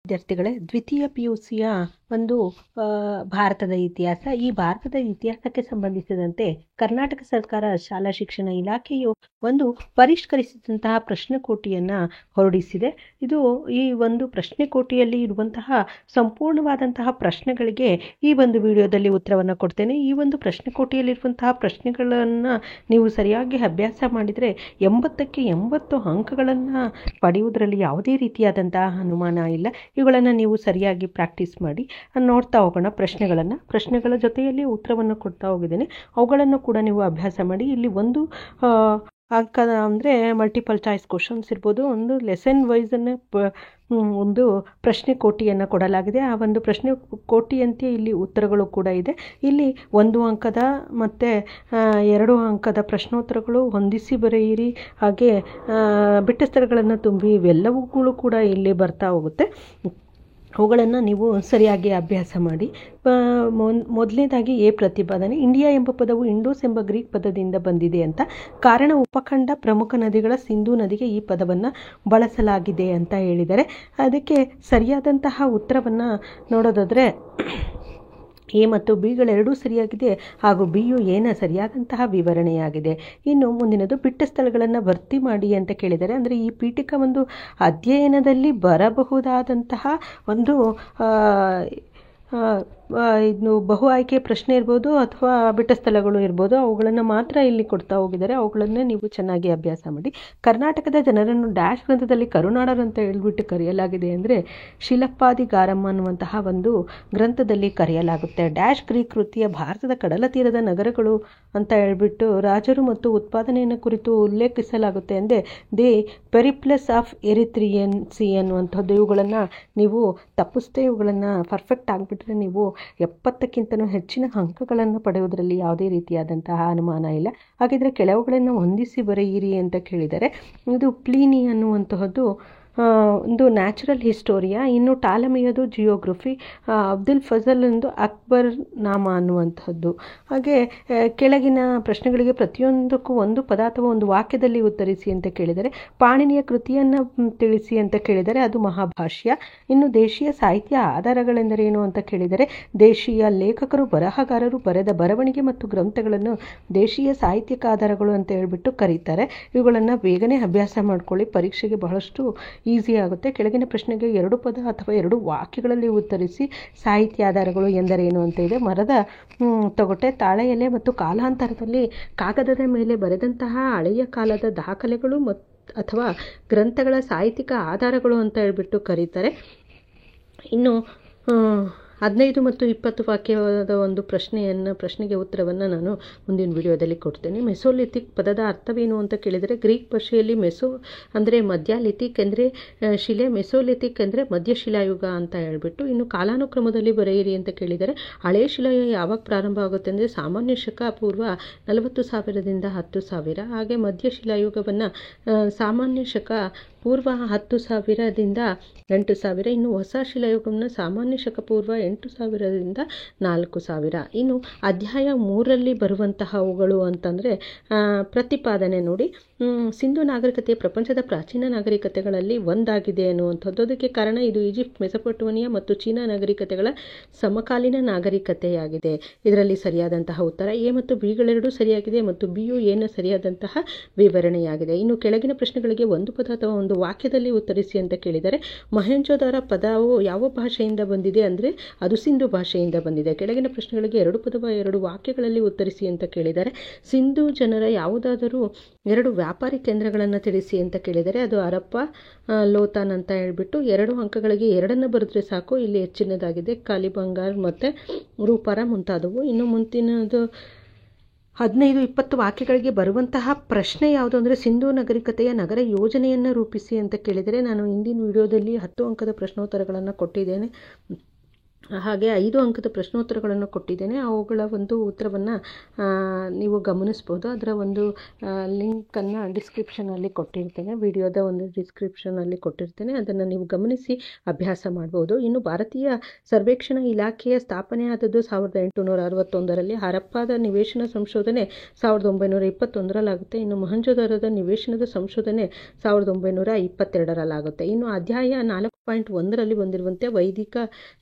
ವಿದ್ಯಾರ್ಥಿಗಳೇ, ದ್ವಿತೀಯ PUCಯ ಒಂದು ಭಾರತದ ಇತಿಹಾಸ. ಈ ಭಾರತದ ಇತಿಹಾಸಕ್ಕೆ ಸಂಬಂಧಿಸಿದಂತೆ ಕರ್ನಾಟಕ ಸರ್ಕಾರ ಶಾಲಾ ಶಿಕ್ಷಣ ಇಲಾಖೆಯು ಒಂದು ಪರಿಷ್ಕರಿಸಿದಂತಹ ಪ್ರಶ್ನೆಕೋಟಿಯನ್ನು ಹೊರಡಿಸಿದೆ. ಈ ಒಂದು ಪ್ರಶ್ನೆಕೋಟಿಯಲ್ಲಿ ಇರುವಂತಹ ಸಂಪೂರ್ಣವಾದಂತಹ ಪ್ರಶ್ನೆಗಳಿಗೆ ಈ ಒಂದು ವಿಡಿಯೋದಲ್ಲಿ ಉತ್ತರವನ್ನು ಕೊಡ್ತೇನೆ. ಈ ಒಂದು ಪ್ರಶ್ನೆಕೋಟಿಯಲ್ಲಿರುವಂತಹ ಪ್ರಶ್ನೆಗಳನ್ನು ನೀವು ಸರಿಯಾಗಿ ಅಭ್ಯಾಸ ಮಾಡಿದರೆ 80ಕ್ಕೆ 80 ಅಂಕಗಳನ್ನು ಪಡೆಯುವುದರಲ್ಲಿ ಯಾವುದೇ ರೀತಿಯಾದಂತಹ ಅನುಮಾನ ಇಲ್ಲ. ಇವುಗಳನ್ನು ನೀವು ಸರಿಯಾಗಿ ಪ್ರಾಕ್ಟೀಸ್ ಮಾಡಿ ನೋಡ್ತಾ ಹೋಗೋಣ. ಪ್ರಶ್ನೆಗಳ ಜೊತೆಯಲ್ಲಿ ಉತ್ತರವನ್ನು ಕೊಡ್ತಾ ಹೋಗಿದ್ದೇನೆ. ಅವುಗಳನ್ನು ಕೂಡ ನೀವು ಅಭ್ಯಾಸ ಮಾಡಿ. ಇಲ್ಲಿ ಒಂದು ಅಂಕ ಅಂದರೆ ಮಲ್ಟಿಪಲ್ ಚಾಯ್ಸ್ ಕ್ವಶನ್ಸ್ ಇರ್ಬೋದು. ಒಂದು ಲೆಸನ್ ವೈಸನ್ನೇ ಒಂದು ಪ್ರಶ್ನೆ ಕೋಟಿಯನ್ನು ಕೊಡಲಾಗಿದೆ. ಆ ಒಂದು ಪ್ರಶ್ನೆ ಕೋಟಿಯಂತೆ ಇಲ್ಲಿ ಉತ್ತರಗಳು ಕೂಡ ಇದೆ. ಇಲ್ಲಿ 1 ಅಂಕದ ಮತ್ತು 2 ಅಂಕದ ಪ್ರಶ್ನೋತ್ತರಗಳು, ಹೊಂದಿಸಿ ಬರೆಯಿರಿ, ಹಾಗೆ ಬಿಟ್ಟ ಸ್ಥಳಗಳನ್ನು ತುಂಬಿ, ಇವೆಲ್ಲವುಗಳು ಕೂಡ ಇಲ್ಲಿ ಬರ್ತಾ ಹೋಗುತ್ತೆ. ಅವುಗಳನ್ನು ನೀವು ಸರಿಯಾಗಿ ಅಭ್ಯಾಸ ಮಾಡಿ. ಮೊದಲನೇದಾಗಿ ಪ್ರತಿಪಾದನೆ. ಇಂಡಿಯಾ ಎಂಬ ಪದವು ಇಂಡೋಸ್ ಎಂಬ ಗ್ರೀಕ್ ಪದದಿಂದ ಬಂದಿದೆ ಅಂತ. ಕಾರಣ, ಉಪಖಂಡ ಪ್ರಮುಖ ನದಿಗಳ ಸಿಂಧೂ ನದಿಗೆ ಈ ಪದವನ್ನು ಬಳಸಲಾಗಿದೆ ಅಂತ ಹೇಳಿದ್ದಾರೆ. ಅದಕ್ಕೆ ಸರಿಯಾದಂತಹ ಉತ್ತರವನ್ನು ನೋಡೋದಾದರೆ ಮತ್ತು ಬಿಗಳೆರಡೂ ಸರಿಯಾಗಿದೆ, ಹಾಗೂ ಬಿಯು ಏನ ಸರಿಯಾದಂತಹ ವಿವರಣೆಯಾಗಿದೆ. ಇನ್ನು ಮುಂದಿನದು, ಬಿಟ್ಟ ಸ್ಥಳಗಳನ್ನು ಭರ್ತಿ ಮಾಡಿ ಅಂತ ಕೇಳಿದ್ದಾರೆ. ಅಂದರೆ ಈ ಪೀಠಿಕಾ ಒಂದು ಅಧ್ಯಯನದಲ್ಲಿ ಬರಬಹುದಾದಂತಹ ಒಂದು ಇದು ಬಹು ಆಯ್ಕೆ ಪ್ರಶ್ನೆ ಇರ್ಬೋದು ಅಥವಾ ಬಿಟ್ಟ ಸ್ಥಳಗಳು ಇರ್ಬೋದು. ಅವುಗಳನ್ನು ಮಾತ್ರ ಇಲ್ಲಿ ಕೊಡ್ತಾ ಹೋಗಿದ್ದಾರೆ. ಅವುಗಳನ್ನೇ ನೀವು ಚೆನ್ನಾಗಿ ಅಭ್ಯಾಸ ಮಾಡಿ. ಕರ್ನಾಟಕದ ಜನರನ್ನು ಡ್ಯಾಶ್ ಗ್ರಂಥದಲ್ಲಿ ಕರುನಾಡರು ಅಂತ ಹೇಳ್ಬಿಟ್ಟು ಕರೆಯಲಾಗಿದೆ ಅಂದರೆ ಶಿಲಪ್ಪಾದಿಗಾರಮ್ಮ ಅನ್ನುವಂತಹ ಒಂದು ಗ್ರಂಥದಲ್ಲಿ ಕರೆಯಲಾಗುತ್ತೆ. ಡ್ಯಾಶ್ ಗ್ರೀಕ್ ಕೃತಿಯ ಭಾರತದ ಕಡಲ ತೀರದ ನಗರಗಳು ಅಂತ ಹೇಳ್ಬಿಟ್ಟು ರಾಜರು ಮತ್ತು ಉತ್ಪಾದನೆಯನ್ನು ಕುರಿತು ಉಲ್ಲೇಖಿಸಲಾಗುತ್ತೆ. ಅಂದರೆ ದಿ ಪೆರಿಪ್ಲಸ್ ಆಫ್ ಎರಿಥ್ರಿಯನ್ ಸಿ ಅನ್ನುವಂಥದ್ದು. ಇವುಗಳನ್ನು ನೀವು ತಪ್ಪಿಸ್ದೆ ಇವುಗಳನ್ನು ಪರ್ಫೆಕ್ಟ್ ಆಗಿಬಿಟ್ರೆ ನೀವು 70ಕ್ಕಿಂತಲೂ ಹೆಚ್ಚಿನ ಅಂಕಗಳನ್ನು ಪಡೆಯುವುದರಲ್ಲಿ ಯಾವುದೇ ರೀತಿಯಾದಂತಹ ಅನುಮಾನ ಇಲ್ಲ. ಹಾಗಿದ್ರೆ ಕೆಲವುಗಳನ್ನು ಹೊಂದಿಸಿ ಬರೆಯಿರಿ ಅಂತ ಕೇಳಿದರೆ, ಇದು ಪ್ಲೀನಿ ಅನ್ನುವಂತಹದ್ದು ಒಂದು ನ್ಯಾಚುರಲ್ ಹಿಸ್ಟೋರಿಯಾ. ಇನ್ನು ಟಾಲಮಿಯದು ಜಿಯೋಗ್ರಫಿ, ಅಬ್ದುಲ್ ಫಜಲ್ ಒಂದು ಅಕ್ಬರ್ ನಾಮ ಅನ್ನುವಂಥದ್ದು. ಹಾಗೆ ಕೆಳಗಿನ ಪ್ರಶ್ನೆಗಳಿಗೆ ಪ್ರತಿಯೊಂದಕ್ಕೂ ಒಂದು ಪದ ಅಥವಾ ಒಂದು ವಾಕ್ಯದಲ್ಲಿ ಉತ್ತರಿಸಿ ಅಂತ ಕೇಳಿದರೆ, ಪಾಣಿನಿಯ ಕೃತಿಯನ್ನು ತಿಳಿಸಿ ಅಂತ ಕೇಳಿದರೆ ಅದು ಮಹಾಭಾಷ್ಯ. ಇನ್ನು ದೇಶೀಯ ಸಾಹಿತ್ಯ ಆಧಾರಗಳೆಂದರೇನು ಅಂತ ಕೇಳಿದರೆ, ದೇಶೀಯ ಲೇಖಕರು ಬರಹಗಾರರು ಬರೆದ ಬರವಣಿಗೆ ಮತ್ತು ಗ್ರಂಥಗಳನ್ನು ದೇಶೀಯ ಸಾಹಿತ್ಯಕ ಆಧಾರಗಳು ಅಂತ ಹೇಳ್ಬಿಟ್ಟು ಕರೀತಾರೆ. ಇವುಗಳನ್ನು ಬೇಗನೆ ಅಭ್ಯಾಸ ಮಾಡ್ಕೊಳ್ಳಿ, ಪರೀಕ್ಷೆಗೆ ಬಹಳಷ್ಟು ಈಸಿ ಆಗುತ್ತೆ. ಕೆಳಗಿನ ಪ್ರಶ್ನೆಗೆ 2 ಪದ ಅಥವಾ 2 ವಾಕ್ಯಗಳಲ್ಲಿ ಉತ್ತರಿಸಿ. ಸಾಹಿತ್ಯ ಆಧಾರಗಳು ಎಂದರೇನು ಅಂತ ಇದೆ. ಮರದ ತೊಗಟೆ, ತಾಳೆ ಎಲೆ ಮತ್ತು ಕಾಲಾಂತರದಲ್ಲಿ ಕಾಗದದ ಮೇಲೆ ಬರೆದಂತಹ ಹಳೆಯ ಕಾಲದ ದಾಖಲೆಗಳು ಅಥವಾ ಗ್ರಂಥಗಳ ಸಾಹಿತ್ಯಿಕ ಆಧಾರಗಳು ಅಂತ ಹೇಳ್ಬಿಟ್ಟು ಕರೀತಾರೆ. ಇನ್ನು 15 ಮತ್ತು 20 ವಾಕ್ಯದ ಒಂದು ಪ್ರಶ್ನೆಗೆ ಉತ್ತರವನ್ನು ನಾನು ಮುಂದಿನ ವಿಡಿಯೋದಲ್ಲಿ ಕೊಡ್ತೇನೆ. ಮೆಸೋಲಿಥಿಕ್ ಪದದ ಅರ್ಥವೇನು ಅಂತ ಕೇಳಿದರೆ, ಗ್ರೀಕ್ ಭಾಷೆಯಲ್ಲಿ ಮೆಸೋ ಅಂದರೆ ಮಧ್ಯ, ಲಿಥಿಕ್ ಅಂದರೆ ಶಿಲೆ, ಮೆಸೋಲಿಥಿಕ್ ಅಂದರೆ ಮಧ್ಯಶಿಲಾಯುಗ ಅಂತ ಹೇಳ್ಬಿಟ್ಟು. ಇನ್ನು ಕಾಲಾನುಕ್ರಮದಲ್ಲಿ ಬರೆಯಿರಿ ಅಂತ ಕೇಳಿದರೆ, ಹಳೆಯ ಶಿಲಾಯುಗ ಯಾವಾಗ ಪ್ರಾರಂಭ ಆಗುತ್ತೆ ಅಂದರೆ ಸಾಮಾನ್ಯ ಶಕ ಪೂರ್ವ 40,000ದಿಂದ 10,000. ಹಾಗೆ ಮಧ್ಯಶಿಲಾಯುಗವನ್ನು ಸಾಮಾನ್ಯ ಶಕ ಪೂರ್ವ 10,000ದಿಂದ 8,000. ಇನ್ನು ಹೊಸ ಶಿಲಾಯುಗವನ್ನು ಸಾಮಾನ್ಯ ಶಕ ಪೂರ್ವ 8,000ದಿಂದ 4,000. ಇನ್ನು ಅಧ್ಯಾಯ 3ರಲ್ಲಿ ಬರುವಂತಹವುಗಳು ಅಂತಂದರೆ ಪ್ರತಿಪಾದನೆ ನೋಡಿ. ಸಿಂಧು ನಾಗರಿಕತೆ ಪ್ರಪಂಚದ ಪ್ರಾಚೀನ ನಾಗರಿಕತೆಗಳಲ್ಲಿ ಒಂದಾಗಿದೆ ಅನ್ನುವಂಥದ್ದು. ಅದಕ್ಕೆ ಕಾರಣ, ಇದು ಈಜಿಪ್ಟ್, ಮೆಸೊಪೊಟೇಮಿಯಾ ಮತ್ತು ಚೀನಾ ನಾಗರಿಕತೆಗಳ ಸಮಕಾಲೀನ ನಾಗರಿಕತೆಯಾಗಿದೆ. ಇದರಲ್ಲಿ ಸರಿಯಾದಂತಹ ಉತ್ತರ ಮತ್ತು ಬಿಗಳೆರಡೂ ಸರಿಯಾಗಿದೆ ಮತ್ತು ಬಿಯು ಏನ ಸರಿಯಾದಂತಹ ವಿವರಣೆಯಾಗಿದೆ. ಇನ್ನು ಕೆಳಗಿನ ಪ್ರಶ್ನೆಗಳಿಗೆ 1 ಪದ ಅಥವಾ 1 ವಾಕ್ಯದಲ್ಲಿ ಉತ್ತರಿಸಿ ಅಂತ ಕೇಳಿದರೆ, ಮೊಹೆಂಜೊದಾರೋ ಪದವು ಯಾವ ಭಾಷೆಯಿಂದ ಬಂದಿದೆ ಅಂದರೆ ಅದು ಸಿಂಧು ಭಾಷೆಯಿಂದ ಬಂದಿದೆ. ಕೆಳಗಿನ ಪ್ರಶ್ನೆಗಳಿಗೆ 2 ಪದ 2 ವಾಕ್ಯಗಳಲ್ಲಿ ಉತ್ತರಿಸಿ ಅಂತ ಕೇಳಿದರೆ, ಸಿಂಧು ಜನರ ಯಾವುದಾದರೂ 2 ವ್ಯಾಪಾರಿ ಕೇಂದ್ರಗಳನ್ನು ತಿಳಿಸಿ ಅಂತ ಕೇಳಿದರೆ ಅದು ಹರಪ್ಪ, ಲೋತಾನ್ ಅಂತ ಹೇಳ್ಬಿಟ್ಟು. 2 ಅಂಕಗಳಿಗೆ 2 ಬರೆದ್ರೆ ಸಾಕು. ಇಲ್ಲಿ ಹೆಚ್ಚಿನದಾಗಿದೆ ಕಾಲಿಬಂಗಾರ್ ಮತ್ತು ರೂಪಾರ ಮುಂತಾದವು. ಇನ್ನು ಮುಂದಿನದು 15-20 ವಾಕ್ಯಗಳಿಗೆ ಬರುವಂತಹ ಪ್ರಶ್ನೆ ಯಾವುದು ಅಂದರೆ, ಸಿಂಧೂ ನಾಗರಿಕತೆಯ ನಗರ ಯೋಜನೆಯನ್ನು ರೂಪಿಸಿ ಅಂತ ಕೇಳಿದರೆ, ನಾನು ಹಿಂದಿನ ವಿಡಿಯೋದಲ್ಲಿ 10 ಅಂಕದ ಪ್ರಶ್ನೋತ್ತರಗಳನ್ನು ಕೊಟ್ಟಿದ್ದೇನೆ. ಹಾಗೆ 5 ಅಂಕದ ಪ್ರಶ್ನೋತ್ತರಗಳನ್ನು ಕೊಟ್ಟಿದ್ದೇನೆ. ಅವುಗಳ ಒಂದು ಉತ್ತರವನ್ನು ನೀವು ಗಮನಿಸ್ಬೋದು. ಅದರ ಒಂದು ಲಿಂಕನ್ನು ಡಿಸ್ಕ್ರಿಪ್ಷನಲ್ಲಿ ಕೊಟ್ಟಿರ್ತೇನೆ, ವಿಡಿಯೋದ ಒಂದು ಡಿಸ್ಕ್ರಿಪ್ಷನಲ್ಲಿ ಕೊಟ್ಟಿರ್ತೇನೆ. ಅದನ್ನು ನೀವು ಗಮನಿಸಿ ಅಭ್ಯಾಸ ಮಾಡ್ಬೋದು. ಇನ್ನು ಭಾರತೀಯ ಸರ್ವೇಕ್ಷಣಾ ಇಲಾಖೆಯ ಸ್ಥಾಪನೆ ಆದದ್ದು 1861ರಲ್ಲಿ. ಹರಪ್ಪಾದ ನಿವೇಶನ ಸಂಶೋಧನೆ 1921ರಲ್ಲಾಗುತ್ತೆ. ಇನ್ನು ಮೊಹಂಜೊದಾರೊದ ನಿವೇಶನದ ಸಂಶೋಧನೆ 1922ರಲ್ಲಾಗುತ್ತೆ. ಇನ್ನು ಅಧ್ಯಾಯ 4.1ರಲ್ಲಿ ಬಂದಿರುವಂತೆ ವೈದಿಕ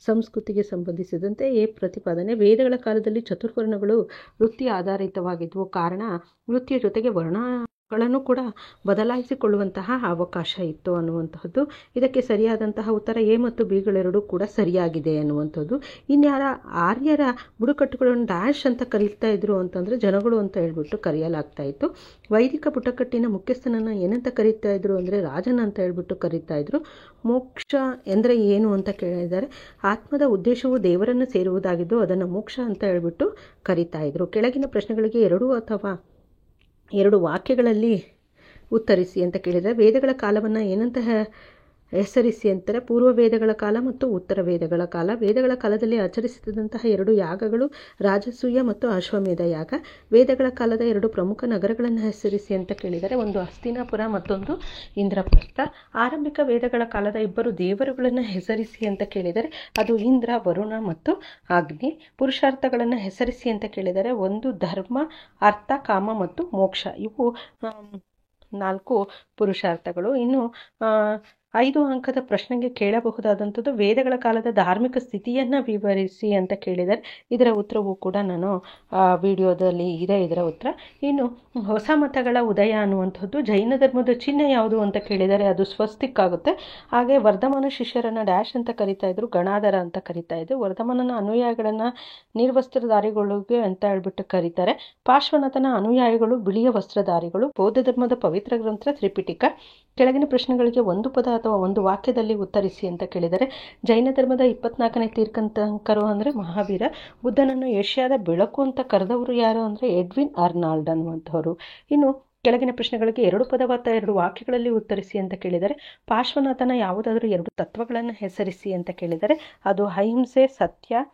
ಸಂಸ್ಕೃತಿಗೆ ಸಂಬಂಧಿಸಿದಂತೆ ಪ್ರತಿಪಾದನೆ: ವೇದಗಳ ಕಾಲದಲ್ಲಿ ಚತುರ್ವರ್ಣಗಳು ವೃತ್ತಿ ಆಧಾರಿತವಾಗಿದ್ವು. ಕಾರಣ ವೃತ್ತಿಯ ಜೊತೆಗೆ ವರ್ಣಗಳನ್ನು ಕೂಡ ಬದಲಾಯಿಸಿಕೊಳ್ಳುವಂತಹ ಅವಕಾಶ ಇತ್ತು ಅನ್ನುವಂತಹದ್ದು. ಇದಕ್ಕೆ ಸರಿಯಾದಂತಹ ಉತ್ತರ ಎ ಮತ್ತು ಬಿಗಳೆರಡೂ ಕೂಡ ಸರಿಯಾಗಿದೆ ಅನ್ನುವಂಥದ್ದು. ಇನ್ಯಾರ ಆರ್ಯರ ಬುಡಕಟ್ಟುಗಳನ್ನು ಡ್ಯಾಶ್ ಅಂತ ಕರೀತಾ ಇದ್ರು ಅಂತಂದರೆ ಜನಗಳು ಅಂತ ಹೇಳ್ಬಿಟ್ಟು ಕರೆಯಲಾಗ್ತಾ ಇತ್ತು. ವೈದಿಕ ಬುಡಕಟ್ಟಿನ ಮುಖ್ಯಸ್ಥನನ್ನು ಏನಂತ ಕರೀತಾ ಇದ್ರು ಅಂದರೆ ರಾಜನ ಅಂತ ಹೇಳ್ಬಿಟ್ಟು ಕರೀತಾ ಇದ್ರು. ಮೋಕ್ಷ ಎಂದರೆ ಏನು ಅಂತ ಕೇಳಿದ್ದಾರೆ. ಆತ್ಮದ ಉದ್ದೇಶವು ದೇವರನ್ನು ಸೇರುವುದಾಗಿದ್ದು ಅದನ್ನು ಮೋಕ್ಷ ಅಂತ ಹೇಳ್ಬಿಟ್ಟು ಕರೀತಾ ಇದ್ರು. ಕೆಳಗಿನ ಪ್ರಶ್ನೆಗಳಿಗೆ 2 ಅಥವಾ 2 ವಾಕ್ಯಗಳಲ್ಲಿ ಉತ್ತರಿಸಿ ಅಂತ ಕೇಳಿದರೆ ವೇದಗಳ ಕಾಲವನ್ನು ಏನಂತ ಹೆಸರಿಸಿ ಅಂತಾರೆ. ಪೂರ್ವ ವೇದಗಳ ಕಾಲ ಮತ್ತು ಉತ್ತರ ವೇದಗಳ ಕಾಲ. ವೇದಗಳ ಕಾಲದಲ್ಲಿ ಆಚರಿಸಿದಂತಹ 2 ಯಾಗಗಳು ರಾಜಸೂಯ ಮತ್ತು ಅಶ್ವಮೇಧ ಯಾಗ. ವೇದಗಳ ಕಾಲದ 2 ಪ್ರಮುಖ ನಗರಗಳನ್ನು ಹೆಸರಿಸಿ ಅಂತ ಕೇಳಿದರೆ, ಒಂದು ಹಸ್ತಿನಾಪುರ ಮತ್ತೊಂದು ಇಂದ್ರಪ್ರಸ್ಥ. ಆರಂಭಿಕ ವೇದಗಳ ಕಾಲದ 2 ದೇವರುಗಳನ್ನು ಹೆಸರಿಸಿ ಅಂತ ಕೇಳಿದರೆ ಅದು ಇಂದ್ರ, ವರುಣ ಮತ್ತು ಅಗ್ನಿ. ಪುರುಷಾರ್ಥಗಳನ್ನು ಹೆಸರಿಸಿ ಅಂತ ಕೇಳಿದರೆ ಒಂದು ಧರ್ಮ, ಅರ್ಥ, ಕಾಮ ಮತ್ತು ಮೋಕ್ಷ. ಇವು 4 ಪುರುಷಾರ್ಥಗಳು. ಇನ್ನು 5 ಅಂಕದ ಪ್ರಶ್ನೆಗೆ ಕೇಳಬಹುದಾದಂಥದ್ದು ವೇದಗಳ ಕಾಲದ ಧಾರ್ಮಿಕ ಸ್ಥಿತಿಯನ್ನು ವಿವರಿಸಿ ಅಂತ ಕೇಳಿದರೆ ಇದರ ಉತ್ತರವೂ ಕೂಡ ನಾನು ವಿಡಿಯೋದಲ್ಲಿ ಇದೆ ಇದರ ಉತ್ತರ. ಇನ್ನು ಹೊಸ ಮತಗಳ ಉದಯ ಅನ್ನುವಂಥದ್ದು ಜೈನ ಧರ್ಮದ ಚಿಹ್ನೆ ಯಾವುದು ಅಂತ ಕೇಳಿದರೆ ಅದು ಸ್ವಸ್ತಿಕ್ ಆಗುತ್ತೆ. ಹಾಗೆ ವರ್ಧಮಾನ ಶಿಷ್ಯರನ್ನು ಡ್ಯಾಶ್ ಅಂತ ಕರಿತಾ ಇದ್ರು, ಗಣಾಧರ ಅಂತ ಕರಿತಾ ಇದ್ರು. ವರ್ಧಮಾನನ ಅನುಯಾಯಿಗಳನ್ನು ನಿರ್ವಸ್ತ್ರಧಾರಿಗಳಿಗೆ ಅಂತ ಹೇಳ್ಬಿಟ್ಟು ಕರೀತಾರೆ. ಪಾರ್ಶ್ವನಾಥನ ಅನುಯಾಯಿಗಳು ಬಿಳಿಯ ವಸ್ತ್ರಧಾರಿಗಳು. ಬೌದ್ಧ ಧರ್ಮದ ಪವಿತ್ರ ಗ್ರಂಥ ತ್ರಿಪಿಟಕ. ಕೆಳಗಿನ ಪ್ರಶ್ನೆಗಳಿಗೆ ಒಂದು ಪದ ಅಥವಾ ಒಂದು ವಾಕ್ಯದಲ್ಲಿ ಉತ್ತರಿಸಿ ಅಂತ ಕೇಳಿದರೆ ಜೈನ ಧರ್ಮದ 24ನೇ ತೀರ್ಥಂಕರು ಅಂದರೆ ಮಹಾವೀರ. ಬುದ್ಧನನ್ನು ಏಷ್ಯಾದ ಬೆಳಕು ಅಂತ ಕರೆದವರು ಯಾರು ಅಂದರೆ ಎಡ್ವಿನ್ ಅರ್ನಾಲ್ಡ್ ಅನ್ನುವಂಥವ್ರು. ಇನ್ನು ಕೆಳಗಿನ ಪ್ರಶ್ನೆಗಳಿಗೆ 2 ಪದ ಅಥವಾ 2 ವಾಕ್ಯಗಳಲ್ಲಿ ಉತ್ತರಿಸಿ ಅಂತ ಕೇಳಿದರೆ ಪಾರ್ಶ್ವನಾಥನ ಯಾವುದಾದ್ರೂ 2 ತತ್ವಗಳನ್ನು ಹೆಸರಿಸಿ ಅಂತ ಕೇಳಿದರೆ ಅದು ಅಹಿಂಸೆ, ಸತ್ಯ,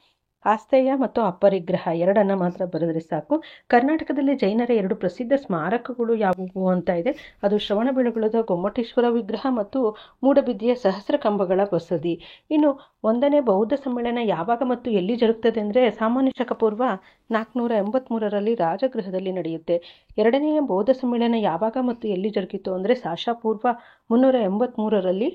ಆಸ್ತೇಯ ಮತ್ತು ಅಪರಿಗ್ರಹ. 2 ಮಾತ್ರ ಬರೆದರೆ ಸಾಕು. ಕರ್ನಾಟಕದಲ್ಲಿ ಜೈನರ 2 ಪ್ರಸಿದ್ಧ ಸ್ಮಾರಕಗಳು ಯಾವುವು ಅಂತ ಇದೆ. ಅದು ಶ್ರವಣಬೆಳಗೊಳದ ಗೊಮ್ಮಟೇಶ್ವರ ವಿಗ್ರಹ ಮತ್ತು ಮೂಡಬಿದ್ರಿಯ ಸಹಸ್ರ ಕಂಬಗಳ ಬಸದಿ. ಇನ್ನು 1ನೇ ಬೌದ್ಧ ಸಮ್ಮೇಳನ ಯಾವಾಗ ಮತ್ತು ಎಲ್ಲಿ ಜರುಗುತ್ತದೆ ಅಂದರೆ ಸಾಮಾನ್ಯ ಶಕ ಪೂರ್ವ 483ರಲ್ಲಿ ರಾಜಗೃಹದಲ್ಲಿ ನಡೆಯುತ್ತೆ. 2ನೇ ಬೌದ್ಧ ಸಮ್ಮೇಳನ ಯಾವಾಗ ಮತ್ತು ಎಲ್ಲಿ ಜರುಗಿತು ಅಂದರೆ ಸಾಶ ಪೂರ್ವ 383ರಲ್ಲಿ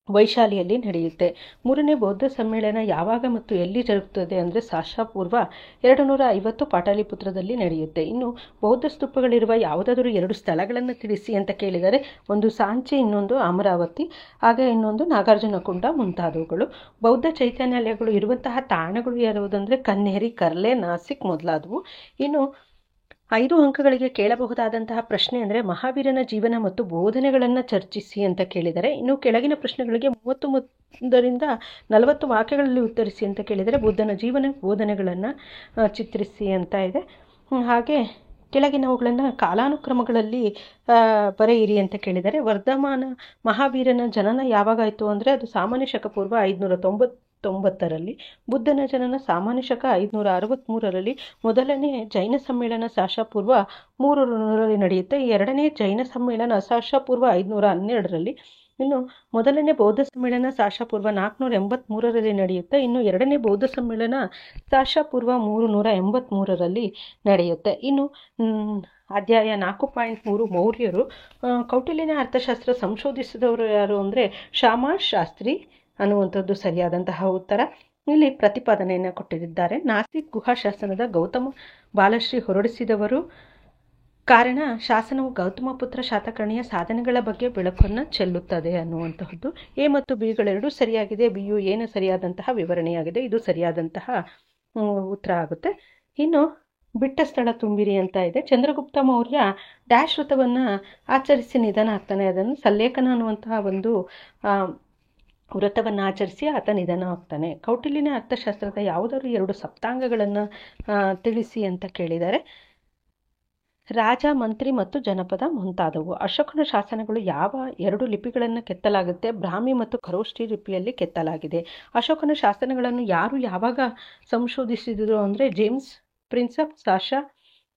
ವೈಶಾಲಿಯಲ್ಲಿ ನಡೆಯುತ್ತೆ. 3ನೇ ಬೌದ್ಧ ಸಮ್ಮೇಳನ ಯಾವಾಗ ಮತ್ತು ಎಲ್ಲಿ ಜರುಗುತ್ತದೆ ಅಂದರೆ ಸಾಶ ಪೂರ್ವ 250 ಪಾಟಲಿಪುತ್ರದಲ್ಲಿ ನಡೆಯುತ್ತೆ. ಇನ್ನು ಬೌದ್ಧ ಸ್ತೂಪಗಳಿರುವ ಯಾವುದಾದರೂ 2 ಸ್ಥಳಗಳನ್ನು ತಿಳಿಸಿ ಅಂತ ಕೇಳಿದರೆ ಒಂದು ಸಾಂಚಿ, ಇನ್ನೊಂದು ಅಮರಾವತಿ, ಹಾಗೆ ಇನ್ನೊಂದು ನಾಗಾರ್ಜುನಕೊಂಡ ಮುಂತಾದವುಗಳು. ಬೌದ್ಧ ಚೈತನ್ಯಾಲಯಗಳು ಇರುವಂತಹ ತಾಣಗಳು ಯಾವುದಂದರೆ ಕನ್ನೇರಿ, ಕರ್ಲೆ, ನಾಸಿಕ್ ಮೊದಲಾದವು. ಇನ್ನು 5 ಅಂಕಗಳಿಗೆ ಕೇಳಬಹುದಾದಂತಹ ಪ್ರಶ್ನೆ ಅಂದರೆ ಮಹಾವೀರನ ಜೀವನ ಮತ್ತು ಬೋಧನೆಗಳನ್ನು ಚರ್ಚಿಸಿ ಅಂತ ಕೇಳಿದರೆ. ಇನ್ನು ಕೆಳಗಿನ ಪ್ರಶ್ನೆಗಳಿಗೆ 31ರಿಂದ 40 ವಾಕ್ಯಗಳಲ್ಲಿ ಉತ್ತರಿಸಿ ಅಂತ ಕೇಳಿದರೆ ಬುದ್ಧನ ಜೀವನ ಬೋಧನೆಗಳನ್ನು ಚಿತ್ರಿಸಿ ಅಂತ ಇದೆ. ಹಾಗೆ ಕೆಳಗಿನವುಗಳನ್ನು ಕಾಲಾನುಕ್ರಮಗಳಲ್ಲಿ ಬರೆಯಿರಿ ಅಂತ ಕೇಳಿದರೆ ವರ್ಧಮಾನ ಮಹಾವೀರನ ಜನನ ಯಾವಾಗಾಯಿತು ಅಂದರೆ ಅದು ಸಾಮಾನ್ಯ ಶಕ ಪೂರ್ವ 599ರಲ್ಲಿ. ಬುದ್ಧನ ಜನನ ಸಾಮಾನ್ಯ ಶಕ 563ರಲ್ಲಿ. ಮೊದಲನೇ ಜೈನ ಸಮ್ಮೇಳನ ಸಾಶ ಪೂರ್ವ 300ರಲ್ಲಿ ನಡೆಯುತ್ತೆ. 2ನೇ ಜೈನ ಸಮ್ಮೇಳನ ಸಾಶ ಪೂರ್ವ 512ರಲ್ಲಿ. ಇನ್ನು ಮೊದಲನೇ ಬೌದ್ಧ ಸಮ್ಮೇಳನ ಸಾಶ ಪೂರ್ವ 483ರಲ್ಲಿ ನಡೆಯುತ್ತೆ. ಇನ್ನು 2ನೇ ಬೌದ್ಧ ಸಮ್ಮೇಳನ ಸಾಶ ಪೂರ್ವ 383ರಲ್ಲಿ ನಡೆಯುತ್ತೆ. ಇನ್ನು ಅಧ್ಯಾಯ 4.3 ಮೌರ್ಯರು. ಕೌಟಿಲ್ಯನ ಅರ್ಥಶಾಸ್ತ್ರ ಸಂಶೋಧಿಸಿದವರು ಯಾರು ಅಂದರೆ ಶ್ಯಾಮ ಶಾಸ್ತ್ರಿ ಅನ್ನುವಂಥದ್ದು ಸರಿಯಾದಂತಹ ಉತ್ತರ. ಇಲ್ಲಿ ಪ್ರತಿಪಾದನೆಯನ್ನು ಕೊಟ್ಟಿದ್ದಾರೆ. ನಾಸಿಕ್ ಗುಹಾಶಾಸನದ ಗೌತಮ ಬಾಲಶ್ರೀ ಹೊರಡಿಸಿದವರು. ಕಾರಣ ಶಾಸನವು ಗೌತಮಪುತ್ರ ಶಾತಕರ್ಣಿಯ ಸಾಧನೆಗಳ ಬಗ್ಗೆ ಬೆಳಕನ್ನು ಚೆಲ್ಲುತ್ತದೆ ಅನ್ನುವಂತಹದ್ದು. ಎ ಮತ್ತು ಬಿಗಳೆರಡೂ ಸರಿಯಾಗಿದೆ. ಬಿಯು ಏನು ಸರಿಯಾದಂತಹ ವಿವರಣೆಯಾಗಿದೆ. ಇದು ಸರಿಯಾದಂತಹ ಉತ್ತರ ಆಗುತ್ತೆ. ಇನ್ನು ಬಿಟ್ಟ ಸ್ಥಳ ತುಂಬಿರಿ ಅಂತ ಇದೆ. ಚಂದ್ರಗುಪ್ತ ಮೌರ್ಯ ಡ್ಯಾಶ್ ವೃತವನ್ನು ಆಚರಿಸಿ ನಿಧನ ಆಗ್ತಾನೆ. ಅದನ್ನು ಸಲ್ಲೇಖನ ಅನ್ನುವಂತಹ ಒಂದು ವ್ರತವನ್ನು ಆಚರಿಸಿ ಆತ ನಿಧನ ಆಗ್ತಾನೆ. ಕೌಟಿಲ್ಯನ ಅರ್ಥಶಾಸ್ತ್ರದ ಯಾವುದಾದ್ರು 2 ಸಪ್ತಾಂಗಗಳನ್ನು ತಿಳಿಸಿ ಅಂತ ಕೇಳಿದ್ದಾರೆ. ರಾಜ, ಮಂತ್ರಿ ಮತ್ತು ಜನಪದ ಮುಂತಾದವು. ಅಶೋಕನ ಶಾಸನಗಳು ಯಾವ 2 ಲಿಪಿಗಳನ್ನು ಕೆತ್ತಲಾಗುತ್ತೆ? ಬ್ರಾಹ್ಮಿ ಮತ್ತು ಖರೋಷ್ಠಿ ಲಿಪಿಯಲ್ಲಿ ಕೆತ್ತಲಾಗಿದೆ. ಅಶೋಕನ ಶಾಸನಗಳನ್ನು ಯಾರು ಯಾವಾಗ ಸಂಶೋಧಿಸಿದರು ಅಂದರೆ ಜೇಮ್ಸ್ ಪ್ರಿನ್ಸಪ್ ಸಾಶಾ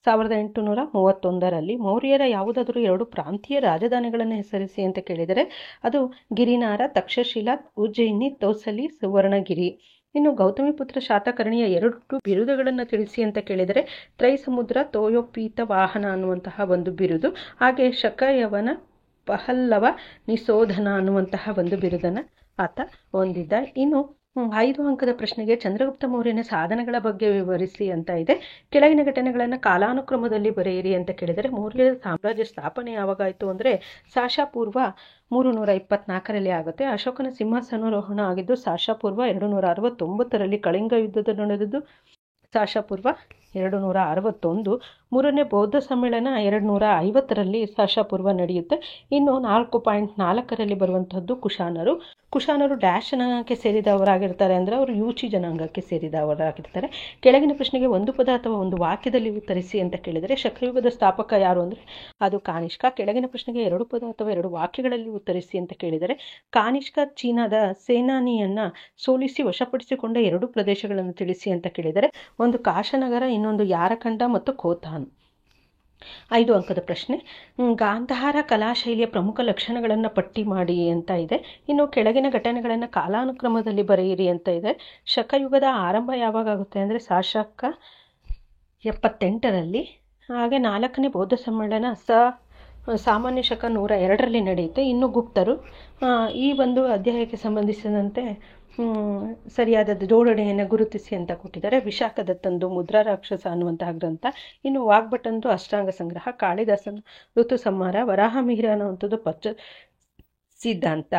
1831ರಲ್ಲಿ. ಮೌರ್ಯರ ಯಾವುದಾದರೂ 2 ಪ್ರಾಂತೀಯ ರಾಜಧಾನಿಗಳನ್ನು ಹೆಸರಿಸಿ ಅಂತ ಕೇಳಿದರೆ ಅದು ಗಿರಿನಾರ, ತಕ್ಷಶಿಲಾ, ಉಜ್ಜಯಿನಿ, ತೌಸಲಿ, ಸುವರ್ಣಗಿರಿ. ಇನ್ನು ಗೌತಮಿಪುತ್ರ ಶಾತಕರ್ಣಿಯ 2 ಬಿರುದುಗಳನ್ನು ತಿಳಿಸಿ ಅಂತ ಕೇಳಿದರೆ ತ್ರೈಸಮುದ್ರ, ತೋಯೋಪೀತ ವಾಹನ ಅನ್ನುವಂತಹ ಒಂದು ಬಿರುದು, ಹಾಗೆ ಶಕಯವನ ಪಹಲ್ಲವ ನಿಶೋಧನ ಅನ್ನುವಂತಹ ಒಂದು ಬಿರುದನ್ನು ಆತ ಹೊಂದಿದ್ದ. ಇನ್ನು 5 ಅಂಕದ ಪ್ರಶ್ನೆಗೆ ಚಂದ್ರಗುಪ್ತ ಮೌರ್ಯನ ಸಾಧನಗಳ ಬಗ್ಗೆ ವಿವರಿಸಿ ಅಂತ ಇದೆ. ಕೆಳಗಿನ ಘಟನೆಗಳನ್ನು ಕಾಲಾನುಕ್ರಮದಲ್ಲಿ ಬರೆಯಿರಿ ಅಂತ ಕೇಳಿದರೆ ಮೌರ್ಯರ ಸಾಮ್ರಾಜ್ಯ ಸ್ಥಾಪನೆ ಯಾವಾಗಾಯಿತು ಅಂದರೆ ಸಾಶಾ ಪೂರ್ವ 324ರಲ್ಲಿ ಆಗುತ್ತೆ. ಅಶೋಕನ ಸಿಂಹಾಸನಾರೋಹಣ ಆಗಿದ್ದು ಸಾಶಾ ಪೂರ್ವ 269ರಲ್ಲಿ. ಕಳಿಂಗ ಯುದ್ಧದ ನಡೆದದ್ದು ಸಾಶಾ ಪೂರ್ವ 261. ಮೂರನೇ ಬೌದ್ಧ ಸಮ್ಮೇಳನ 250ರಲ್ಲಿ ಸಾಶಾ ಪೂರ್ವ ನಡೆಯುತ್ತೆ. ಇನ್ನು 4.4ರಲ್ಲಿ ಬರುವಂತಹದ್ದು ಕುಶಾನರು. ಕುಶಾನರು ಡ್ಯಾಶ್ ಜನಾಂಗಕ್ಕೆ ಸೇರಿದವರಾಗಿರ್ತಾರೆ ಅಂದರೆ ಅವರು ಯೂಚಿ ಜನಾಂಗಕ್ಕೆ ಸೇರಿದವರಾಗಿರ್ತಾರೆ. ಕೆಳಗಿನ ಪ್ರಶ್ನೆಗೆ ಒಂದು ಪದ ಅಥವಾ ಒಂದು ವಾಕ್ಯದಲ್ಲಿ ಉತ್ತರಿಸಿ ಅಂತ ಕೇಳಿದರೆ ಶಕಯುಗದ ಸ್ಥಾಪಕ ಯಾರು ಅಂದರೆ ಅದು ಕಾನಿಷ್ಕ. ಕೆಳಗಿನ ಪ್ರಶ್ನೆಗೆ 2 ಪದ ಅಥವಾ 2 ವಾಕ್ಯಗಳಲ್ಲಿ ಉತ್ತರಿಸಿ ಅಂತ ಕೇಳಿದರೆ ಕಾನಿಷ್ಕ ಚೀನಾದ ಸೇನಾನಿಯನ್ನ ಸೋಲಿಸಿ ವಶಪಡಿಸಿಕೊಂಡ 2 ಪ್ರದೇಶಗಳನ್ನು ತಿಳಿಸಿ ಅಂತ ಕೇಳಿದರೆ ಒಂದು ಕಾಶನಗರ, ಇನ್ನೊಂದು ಯಾರಖಂಡ ಮತ್ತು ಖೋತಾನ್. 5 ಅಂಕದ ಪ್ರಶ್ನೆ ಗಾಂಧಾರ ಕಲಾಶೈಲಿಯ ಪ್ರಮುಖ ಲಕ್ಷಣಗಳನ್ನು ಪಟ್ಟಿ ಮಾಡಿ ಅಂತ ಇದೆ. ಇನ್ನು ಕೆಳಗಿನ ಘಟನೆಗಳನ್ನು ಕಾಲಾನುಕ್ರಮದಲ್ಲಿ ಬರೆಯಿರಿ ಅಂತ ಇದೆ. ಶಕಯುಗದ ಆರಂಭ ಯಾವಾಗುತ್ತೆ ಅಂದರೆ ಶಾಸಕ 78ರಲ್ಲಿ. ಹಾಗೆ 4ನೇ ಬೌದ್ಧ ಸಮ್ಮೇಳನ ಸಾಮಾನ್ಯ ಶಕ 102ರಲ್ಲಿ ನಡೆಯುತ್ತೆ. ಇನ್ನು ಗುಪ್ತರು ಈ ಒಂದು ಅಧ್ಯಾಯಕ್ಕೆ ಸಂಬಂಧಿಸಿದಂತೆ ಸರಿಯಾದ ಜೋಡಣೆಯನ್ನು ಗುರುತಿಸಿ ಅಂತ ಕೊಟ್ಟಿದ್ದಾರೆ. ವಿಶಾಖದತ್ತಂದು ಮುದ್ರಾ ರಾಕ್ಷಸ ಅನ್ನುವಂತಹ ಗ್ರಂಥ. ಇನ್ನು ವಾಗ್ಭಟಂದು ಅಷ್ಟಾಂಗ ಸಂಗ್ರಹ, ಕಾಳಿದಾಸನ ಋತು ಸಂಹಾರ, ವರಾಹಮಿಹಿರ ಅನ್ನುವಂಥದ್ದು ಪಚ್ಚ ಸಿದ್ಧಾಂತ.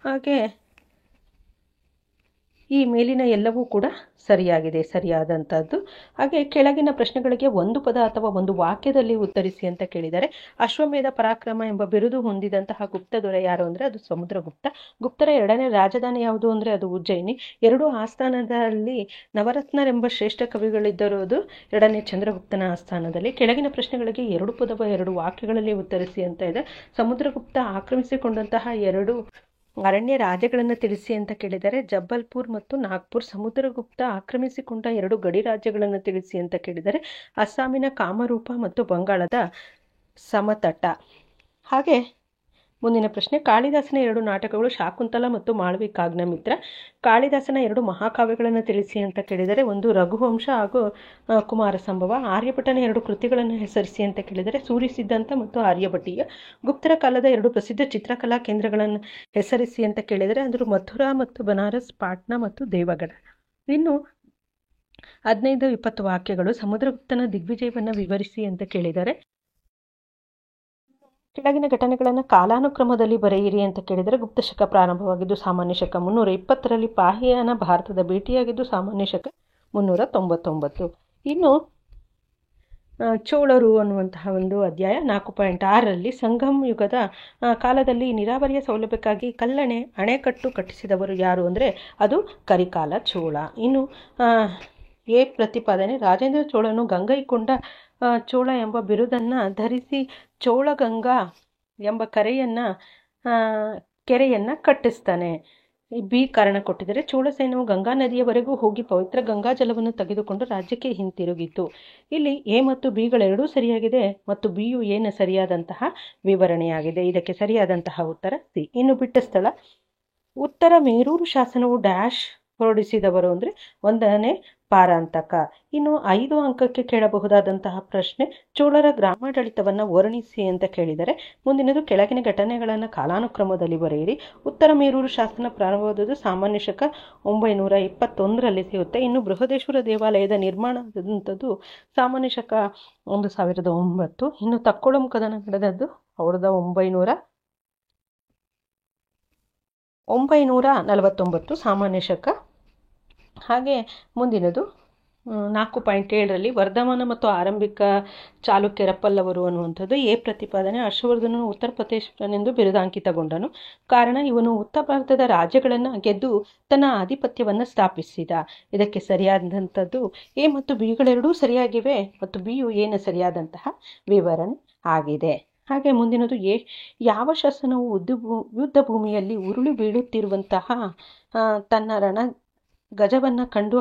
ಹಾಗೆ ಈ ಮೇಲಿನ ಎಲ್ಲವೂ ಕೂಡ ಸರಿಯಾಗಿದೆ, ಸರಿಯಾದಂಥದ್ದು. ಹಾಗೆ ಕೆಳಗಿನ ಪ್ರಶ್ನೆಗಳಿಗೆ ಒಂದು ಪದ ಅಥವಾ ಒಂದು ವಾಕ್ಯದಲ್ಲಿ ಉತ್ತರಿಸಿ ಅಂತ ಕೇಳಿದರೆ ಅಶ್ವಮೇಧ ಪರಾಕ್ರಮ ಎಂಬ ಬಿರುದು ಹೊಂದಿದಂತಹ ಗುಪ್ತ ದೊರೆ ಯಾರು ಅಂದರೆ ಅದು ಸಮುದ್ರಗುಪ್ತ. ಗುಪ್ತರ 2ನೇ ರಾಜಧಾನಿ ಯಾವುದು ಅಂದರೆ ಅದು ಉಜ್ಜಯಿನಿ. 2 ಆಸ್ಥಾನದಲ್ಲಿ ನವರತ್ನರೆಂಬ ಶ್ರೇಷ್ಠ ಕವಿಗಳಿದ್ದರು, ಅದು 2ನೇ ಚಂದ್ರಗುಪ್ತನ ಆಸ್ಥಾನದಲ್ಲಿ. ಕೆಳಗಿನ ಪ್ರಶ್ನೆಗಳಿಗೆ 2 ಪದ 2 ವಾಕ್ಯಗಳಲ್ಲಿ ಉತ್ತರಿಸಿ ಅಂತ ಇದೆ. ಸಮುದ್ರಗುಪ್ತ ಆಕ್ರಮಿಸಿಕೊಂಡಂತಹ 2 ಅರಣ್ಯ ರಾಜ್ಯಗಳನ್ನು ತಿಳಿಸಿ ಅಂತ ಕೇಳಿದರೆ ಜಬ್ಬಲ್ಪುರ್ ಮತ್ತು ನಾಗ್ಪುರ್. ಸಮುದ್ರಗುಪ್ತ ಆಕ್ರಮಿಸಿಕೊಂಡ 2 ಗಡಿ ರಾಜ್ಯಗಳನ್ನು ತಿಳಿಸಿ ಅಂತ ಕೇಳಿದರೆ ಅಸ್ಸಾಮಿನ ಕಾಮರೂಪ ಮತ್ತು ಬಂಗಾಳದ ಸಮತಟ. ಹಾಗೆ ಮುಂದಿನ ಪ್ರಶ್ನೆ ಕಾಳಿದಾಸನ 2 ನಾಟಕಗಳು ಶಾಕುಂತಲ ಮತ್ತು ಮಾಳವಿಕಾಗ್ನಿಮಿತ್ರ. ಕಾಳಿದಾಸನ 2 ಮಹಾಕಾವ್ಯಗಳನ್ನು ತಿಳಿಸಿ ಅಂತ ಕೇಳಿದರೆ ಒಂದು ರಘುವಂಶ ಹಾಗೂ ಕುಮಾರ ಸಂಭವ. ಆರ್ಯಭಟನ 2 ಕೃತಿಗಳನ್ನು ಹೆಸರಿಸಿ ಅಂತ ಕೇಳಿದರೆ ಸೂರ್ಯ ಸಿದ್ಧಾಂತ ಮತ್ತು ಆರ್ಯಭಟೀಯ. ಗುಪ್ತರ ಕಾಲದ 2 ಪ್ರಸಿದ್ಧ ಚಿತ್ರಕಲಾ ಕೇಂದ್ರಗಳನ್ನು ಹೆಸರಿಸಿ ಅಂತ ಕೇಳಿದರೆ ಅಂದರು ಮಥುರಾ ಮತ್ತು ಬನಾರಸ್, ಪಾಟ್ನಾ ಮತ್ತು ದೇವಗಢ. ಇನ್ನು 15-20 ವಾಕ್ಯಗಳು ಸಮುದ್ರಗುಪ್ತನ ದಿಗ್ವಿಜಯವನ್ನು ವಿವರಿಸಿ ಅಂತ ಕೇಳಿದರೆ ಕೆಳಗಿನ ಘಟನೆಗಳನ್ನು ಕಾಲಾನುಕ್ರಮದಲ್ಲಿ ಬರೆಯಿರಿ ಅಂತ ಕೇಳಿದರೆ ಗುಪ್ತ ಶಕ ಪ್ರಾರಂಭವಾಗಿದ್ದು ಸಾಮಾನ್ಯ ಶಕ 320ರಲ್ಲಿ. ಪಾಹಿಯಾನ ಭಾರತದ ಭೇಟಿಯಾಗಿದ್ದು ಸಾಮಾನ್ಯ ಶಕ 399. ಇನ್ನು ಚೋಳರು ಅನ್ನುವಂತಹ ಒಂದು ಅಧ್ಯಾಯ 4.6ರಲ್ಲಿ ಸಂಗಮ ಯುಗದ ಕಾಲದಲ್ಲಿ ನೀರಾವರಿಯ ಸೌಲಭ್ಯಕ್ಕಾಗಿ ಕಲ್ಲಣೆ ಅಣೆಕಟ್ಟು ಕಟ್ಟಿಸಿದವರು ಯಾರು ಅಂದರೆ ಅದು ಕರಿಕಾಲ ಚೋಳ. ಇನ್ನು ಪ್ರತಿಪಾದನೆ ರಾಜೇಂದ್ರ ಚೋಳನು ಗಂಗೈಕೊಂಡ ಚೋಳ ಎಂಬ ಬಿರುದನ್ನು ಧರಿಸಿ ಚೋಳಗಂಗಾ ಎಂಬ ಕೆರೆಯನ್ನು ಕಟ್ಟಿಸ್ತಾನೆ. ಕಾರಣ ಕೊಟ್ಟಿದ್ದಾರೆ. ಚೋಳ ಸೈನ್ಯವು ಗಂಗಾ ನದಿಯವರೆಗೂ ಹೋಗಿ ಪವಿತ್ರ ಗಂಗಾ ಜಲವನ್ನು ತೆಗೆದುಕೊಂಡು ರಾಜ್ಯಕ್ಕೆ ಹಿಂತಿರುಗಿತು. ಇಲ್ಲಿ ಎ ಮತ್ತು ಬಿಗಳೆರಡೂ ಸರಿಯಾಗಿದೆ ಮತ್ತು ಬಿಯು ಏನು ಸರಿಯಾದಂತಹ ವಿವರಣೆಯಾಗಿದೆ. ಇದಕ್ಕೆ ಸರಿಯಾದಂತಹ ಉತ್ತರ ಸಿ. ಇನ್ನು ಬಿಟ್ಟ ಸ್ಥಳ ಉತ್ತರ ಮೇರೂರು ಶಾಸನವು ಡ್ಯಾಶ್ ಹೊರಡಿಸಿದವರು ಅಂದರೆ 1ನೇ ಪಾರಾಂತಕ. ಇನ್ನು 5 ಅಂಕಕ್ಕೆ ಕೇಳಬಹುದಾದಂತಹ ಪ್ರಶ್ನೆ ಚೋಳರ ಗ್ರಾಮಾಡಳಿತವನ್ನು ವರ್ಣಿಸಿ ಅಂತ ಕೇಳಿದರೆ ಮುಂದಿನದು ಕೆಳಗಿನ ಘಟನೆಗಳನ್ನು ಕಾಲಾನುಕ್ರಮದಲ್ಲಿ ಬರೆಯಿರಿ. ಉತ್ತರ ಮೇರೂರು ಶಾಸನ ಪ್ರಾರಂಭವಾದದ್ದು ಸಾಮಾನ್ಯ ಶಕ 921ರಲ್ಲಿ ಸಿಗುತ್ತೆ. ಇನ್ನು ಬೃಹದೇಶ್ವರ ದೇವಾಲಯದ ನಿರ್ಮಾಣ ಆದಂಥದ್ದು ಸಾಮಾನ್ಯ ಶಕ 1009. ಇನ್ನು ತಕ್ಕೋಳಂ ಕದನ ನಡೆದದ್ದು 949 ಸಾಮಾನ್ಯ ಶಕ. ಹಾಗೆ ಮುಂದಿನದು 4.7ರಲ್ಲಿ ವರ್ಧಮಾನ ಮತ್ತು ಆರಂಭಿಕ ಚಾಲುಕ್ಯರ ಪಲ್ಲವರು ಅನ್ನುವಂಥದ್ದು ಎ ಪ್ರತಿಪಾದನೆ. ಹರ್ಷವರ್ಧನನು ಉತ್ತರ ಪ್ರದೇಶನೆಂದು ಬಿರುದಾಂಕಿತಗೊಂಡನು. ಕಾರಣ ಇವನು ಉತ್ತರ ಭಾರತದ ರಾಜ್ಯಗಳನ್ನು ಗೆದ್ದು ತನ್ನ ಆಧಿಪತ್ಯವನ್ನು ಸ್ಥಾಪಿಸಿದ. ಇದಕ್ಕೆ ಸರಿಯಾದಂಥದ್ದು ಎ ಮತ್ತು ಬಿಗಳೆರಡೂ ಸರಿಯಾಗಿವೆ ಮತ್ತು ಬಿಯು ಎನ ಸರಿಯಾದಂತಹ ವಿವರಣೆ ಆಗಿದೆ. ಹಾಗೆ ಮುಂದಿನದು ಯಾವ ಶಾಸನವು ಯುದ್ಧ ಭೂಮಿಯಲ್ಲಿ ಉರುಳಿ ಬೀಳುತ್ತಿರುವಂತಹ ತನ್ನ ರಣ ಗಜವನ್ನು ಕಂಡು